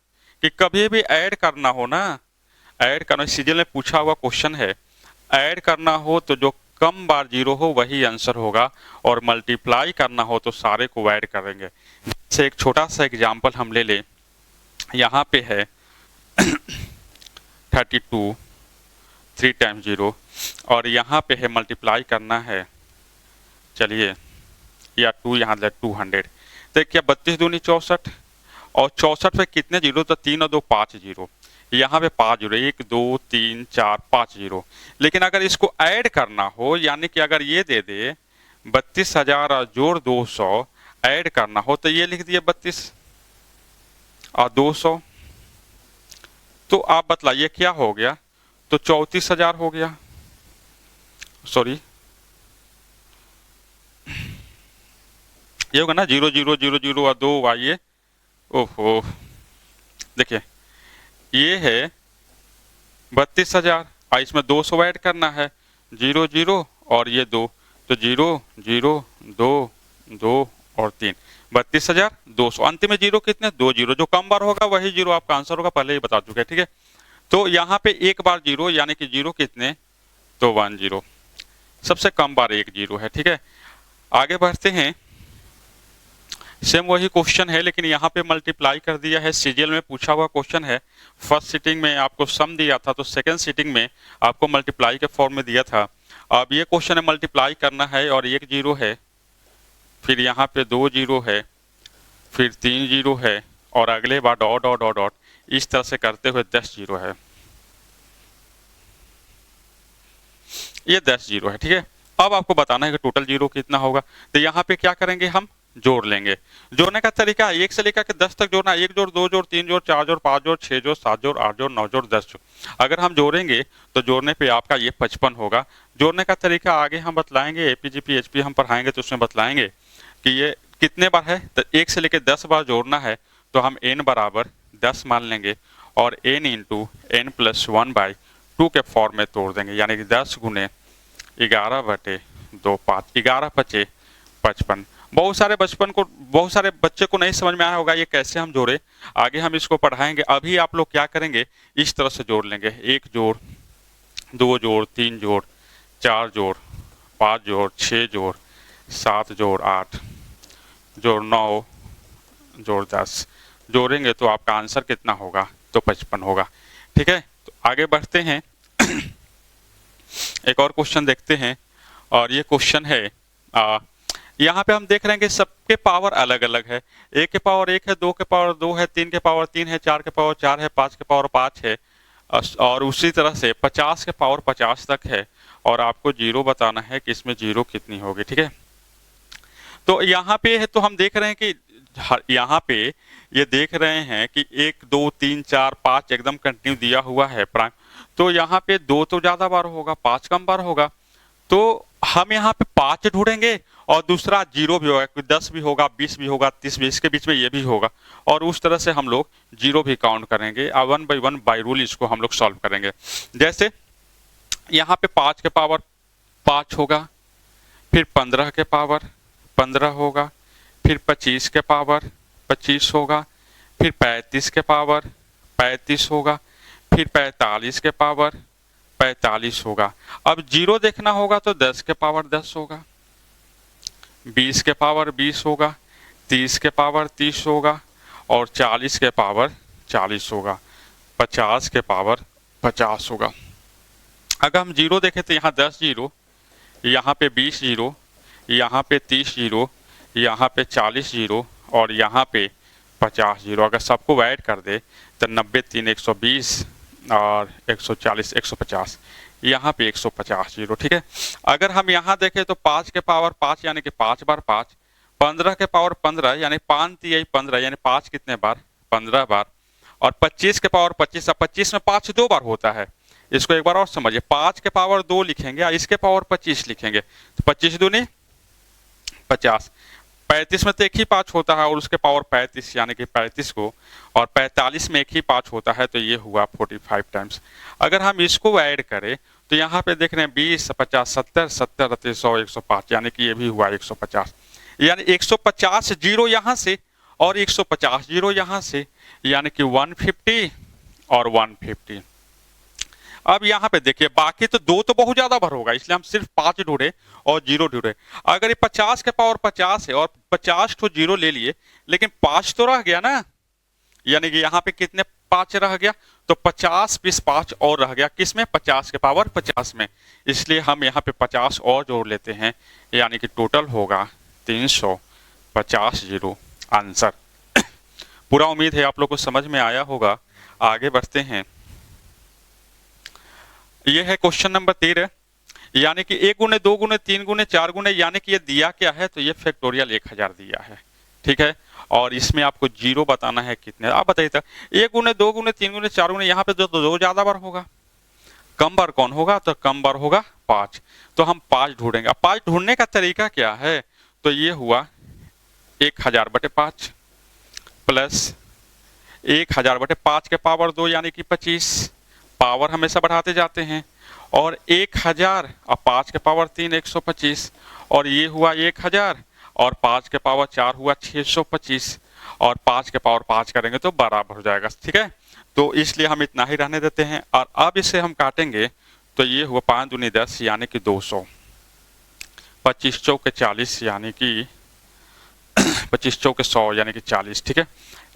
कि कभी भी ऐड करना हो ना, ऐड करना सीरियल में पूछा हुआ क्वेश्चन है, ऐड करना हो तो जो कम बार जीरो हो वही आंसर होगा, और मल्टीप्लाई करना हो तो सारे को ऐड करेंगे। जैसे एक छोटा सा एग्जांपल हम ले लें, यहाँ पे है 32 3 टाइम्स 0, और यहाँ पे है मल्टीप्लाई करना है, चलिए या 2 यहाँ 200, तो क्या 32 दूनी 64, और 64 पे कितने जीरो, तो 3 और 2 5 जीरो, यहाँ पे 5 जीरो, 1 2 3 4 5 जीरो। लेकिन अगर इसको ऐड करना हो, यानी कि अगर ये दे दे 32,000 और जोड़ 200 ऐड करना हो, तो ये लिख दिए 32 और 200, तो आप बतलाइए क्या हो गया, तो 34,000 हो गया, सॉरी ये होगा ना 0 0 0 0 और 2 आइए, ओहो देखिए ये है 32,000 और इसमें 200 ऐड करना है, 0 0 और ये 2, तो 0 0 2 2 और 3, 32,200। अंत में जीरो कितने, 2 जीरो, जो कम बार होगा वही जीरो आपका आंसर होगा, पहले ही बता चुके हैं। ठीक है, तो यहाँ पे एक बार जीरो, यानी कि जीरो कितने, तो 1 जीरो, सबसे कम बार 1 जीरो है। ठीक है, आगे बढ़ते हैं, सेम वही क्वेश्चन है लेकिन यहाँ पे मल्टीप्लाई कर दिया है, सीरियल में पूछा हुआ क्वेश्चन है। फर्स्ट सीटिंग में आपको सम दिया था, तो सेकंड सीटिंग में आपको मल्टीप्लाई के फॉर्म में दिया था। अब ये क्वेश्चन है मल्टीप्लाई करना है और एक जीरो है, फिर यहाँ पे 2 जीरो है, फिर 3 जीरो है और अगले बार डॉट डॉट डॉट डॉट, इस तरह से करते हुए 10 जीरो है, ये 10 जीरो है। ठीक है, अब आपको बताना है कि टोटल जीरो कितना होगा। तो यहाँ पे क्या करेंगे, हम जोड़ लेंगे। जोड़ने का तरीका है 1 से लेकर के 10 तक जोड़ना, 1 जोड़ 2 जोड़ 3 जोड़ 4 जोड़ 5 जोड़ 6 जोड़ 7 जोड़ 8 जोड़ 9 जोड़ 10 जोड़। अगर हम जोड़ेंगे तो जोड़ने पे आपका ये 55 होगा। जोड़ने का तरीका आगे हम बतलाएंगे, एपीजीपी एचपी हम पढ़ाएंगे तो उसमें बतलाएंगे कि ये कितने बार है। तो 1 से लेकर 10 बार जोड़ना है तो हम n बराबर 10 मान लेंगे और n इंटू n प्लस 1/2 के फॉर्म में तोड़ देंगे, यानी कि 10 गुने 11/2 5, 11 × 5 55। बहुत सारे बच्चे को नहीं समझ में आया होगा ये कैसे हम जोड़े, आगे हम इसको पढ़ाएंगे। अभी आप लोग क्या करेंगे, इस तरह से जोड़ लेंगे, 1 जोड़ 2 जोड़ 3 जोड़ 4 जोड़ 5 जोड़ 6 जोड़ 7 जोड़ 8 जोड़ 9 जोड़ 10 जोड़ेंगे तो आपका आंसर कितना होगा, तो 55 होगा। ठीक है, तो आगे बढ़ते हैं एक और क्वेश्चन देखते हैं। और ये क्वेश्चन है यहाँ पे हम देख रहे हैं कि सबके पावर अलग अलग है। 1 के पावर 1 है, 2 के पावर 2 है, 3 के पावर 3 है, 4 के पावर 4 है, 5 के पावर 5 है और उसी तरह से 50 के पावर 50 तक है। और आपको जीरो बताना है कि इसमें जीरो कितनी होगी। ठीक है, तो यहाँ पे है तो हम देख रहे हैं कि यहाँ पे ये देख रहे हैं कि 1 2 3 4 5 एकदम कंटिन्यू दिया हुआ है प्राइम। तो यहाँ पे 2 तो ज्यादा बार होगा, 5 कम बार होगा। तो हम यहाँ पे 5 ढूंढेंगे और दूसरा जीरो भी होगा, 10 भी होगा, 20 भी होगा, 30 भी, इसके बीच में ये भी होगा। और उस तरह से हम लोग जीरो भी काउंट करेंगे। 1 बाई 1 बाई रूल इसको हम लोग सॉल्व करेंगे। जैसे यहाँ पे 5 के पावर 5 होगा, फिर 15 के पावर 15 होगा, फिर 25 के पावर 25 होगा, फिर 35 के पावर 35 होगा, फिर 45 के पावर 45 होगा। अब जीरो देखना होगा तो 10 के पावर 10 होगा, 20 के पावर 20 होगा, 30 के पावर 30 होगा और 40 के पावर 40 होगा, 50 के पावर 50 होगा। अगर हम जीरो देखें तो यहाँ 10 जीरो, यहाँ पे 20 जीरो, यहाँ पे 30 जीरो, यहाँ पे 40 जीरो और यहाँ पे 50 जीरो। अगर सबको ऐड कर दे तो 90 3 120 और 140 150, यहाँ पे 150 जीरो। ठीक है, अगर हम यहाँ देखें तो 5 के पावर 5 यानी कि 5 बार 5, 15 के पावर 15 यानी 5 3 15 यानी 5 कितने बार, 15 बार, और 25 के पावर 25, 25 में 5 2 बार होता है। इसको एक बार और समझिए, 5 के पावर 2 लिखेंगे और इसके पावर 25 लिखेंगे तो 25 दूनी 50, 35 में तो एक ही 5 होता है और उसके पावर 35 यानी कि 35 को, और 45 में एक ही 5 होता है तो ये हुआ 45 टाइम्स। अगर हम इसको ऐड करें तो यहाँ पे देख रहे हैं 20 50 70 70 100 105 यानी कि ये भी हुआ 150, यानी 150 जीरो यहाँ से और 150 जीरो यहाँ से, यानी कि 150 और 150। अब यहाँ पे देखिए बाकी तो 2 तो बहुत ज्यादा बार होगा, इसलिए हम सिर्फ 5 ढूंढे और जीरो ढूंढे। अगर ये 50 के पावर 50 है और 50 तो जीरो ले लिए, लेकिन 5 तो रह गया ना, यानी कि यहाँ पे कितने 5 रह गया, तो 50 + 5 और रह गया, किसमें, 50 के पावर 50 में। इसलिए हम यहाँ पे 50 और जोड़ लेते हैं, यानी कि टोटल होगा 350 जीरो आंसर। पूरा उम्मीद है आप लोग को समझ में आया होगा। आगे बढ़ते हैं, ये है क्वेश्चन नंबर 13, यानी कि 1 गुने 2 गुने 3 गुने 4 गुने, यानी कि ये दिया क्या है, तो ये फैक्टोरियल 1000 दिया है। ठीक है, और इसमें आपको जीरो बताना है कितने। आप बताइए तो 1 गुने 2 गुने 3 गुने 4 गुने, यहाँ पे जो 2 ज्यादा बार होगा, कम बार कौन होगा, तो कम बार होगा 5, तो हम 5 ढूंढेंगे। अब 5 ढूंढने का तरीका क्या है, तो ये हुआ 1000/5 प्लस 1000/5 के पावर 2 यानी कि 25, पावर हमेशा बढ़ाते जाते हैं, और 1000 और 5 के पावर 3 125, और ये हुआ 1000 और 5 के पावर 4 हुआ 625, और 5 के पावर 5 करेंगे तो बराबर हो जाएगा। ठीक है, तो इसलिए हम इतना ही रहने देते हैं। और अब इसे हम काटेंगे तो ये हुआ 5 दूनी 10 यानी कि 200, 25 चौके 40 यानी कि 25 चौके 100 यानी कि 40। ठीक है,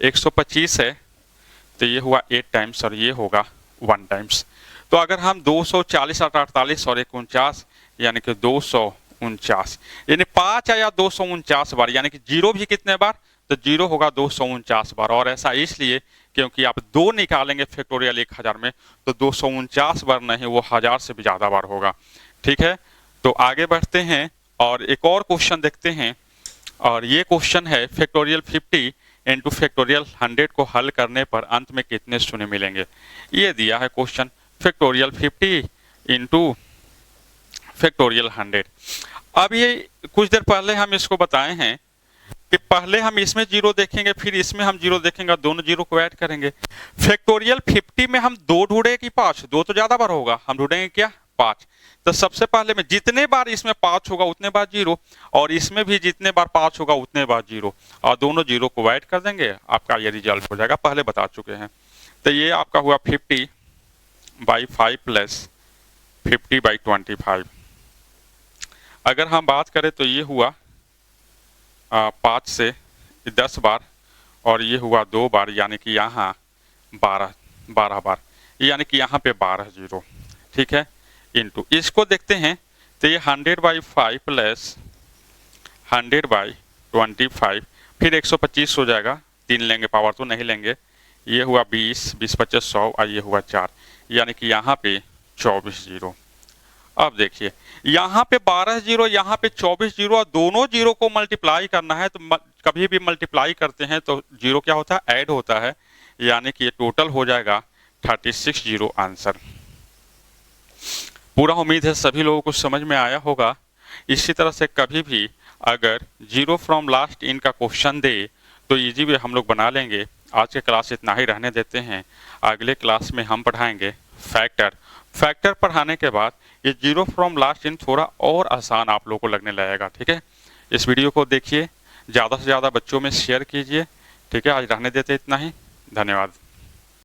125 है तो ये हुआ 8 टाइम्स और ये होगा 1 टाइम्स। तो अगर हम 240 और 48 और 49 यानी कि 249, यानी 5 आया 249 बार, यानी कि जीरो भी कितने बार, तो जीरो होगा 249 बार। और ऐसा इसलिए क्योंकि आप 2 निकालेंगे फैक्टोरियल 1000 में तो 249 बार नहीं, वो 1000 से भी ज़्यादा बार होगा। ठीक है, तो आगे बढ़ते हैं और एक और क्वेश्चन देखते हैं। और ये क्वेश्चन है फैक्टोरियल 50 इंटू फैक्टोरियल 100 को हल करने पर अंत में कितने शून्य मिलेंगे। ये दिया है क्वेश्चन फैक्टोरियल 50 इंटू फैक्टोरियल 100। अब ये कुछ देर पहले हम इसको बताए हैं कि पहले हम इसमें जीरो देखेंगे, फिर इसमें हम जीरो देखेंगे, दोनों जीरो को ऐड करेंगे। फैक्टोरियल 50 में हम 2 ढूंढे कि 5, 2 तो ज्यादा बार होगा, हम ढूंढेंगे क्या 5। तो सबसे पहले में जितने बार इसमें 5 होगा उतने बार जीरो, और इसमें भी जितने बार 5 होगा उतने बार जीरो, और दोनों जीरो को ऐड कर देंगे, आपका ये रिजल्ट हो जाएगा। पहले बता चुके हैं। तो ये आपका हुआ 50/5 प्लस 50/25। अगर हम बात करें तो ये हुआ 5 से 10 बार, और ये हुआ 2 बार, यानी कि यहाँ 12 बार, यानी कि यहाँ पे 12 जीरो। ठीक है, इंटू इसको देखते हैं तो ये 100/5 प्लस 100/25, फिर 125 हो जाएगा, 3 लेंगे, पावर तो नहीं लेंगे। ये हुआ 20, 20 25 100, और ये हुआ 4, यानी कि यहाँ पे 24 जीरो। अब देखिए यहाँ पे 12 जीरो, यहाँ पे 24 जीरो, और दोनों जीरो को मल्टीप्लाई करना है। तो कभी भी मल्टीप्लाई करते हैं तो जीरो क्या होता है, ऐड होता है, यानी कि ये टोटल हो जाएगा 36 जीरो आंसर। पूरा उम्मीद है सभी लोगों को समझ में आया होगा। इसी तरह से कभी भी अगर जीरो फ्रॉम लास्ट इन का क्वेश्चन दे तो इजी वे हम लोग बना लेंगे। आज के क्लास इतना ही रहने देते हैं, अगले क्लास में हम पढ़ाएंगे फैक्टर पढ़ाने के बाद ये जीरो फ्रॉम लास्ट इन थोड़ा और आसान आप लोगों को लगने लगेगा। ठीक है, इस वीडियो को देखिए, ज़्यादा से ज़्यादा बच्चों में शेयर कीजिए। ठीक है, आज रहने देते इतना ही, धन्यवाद।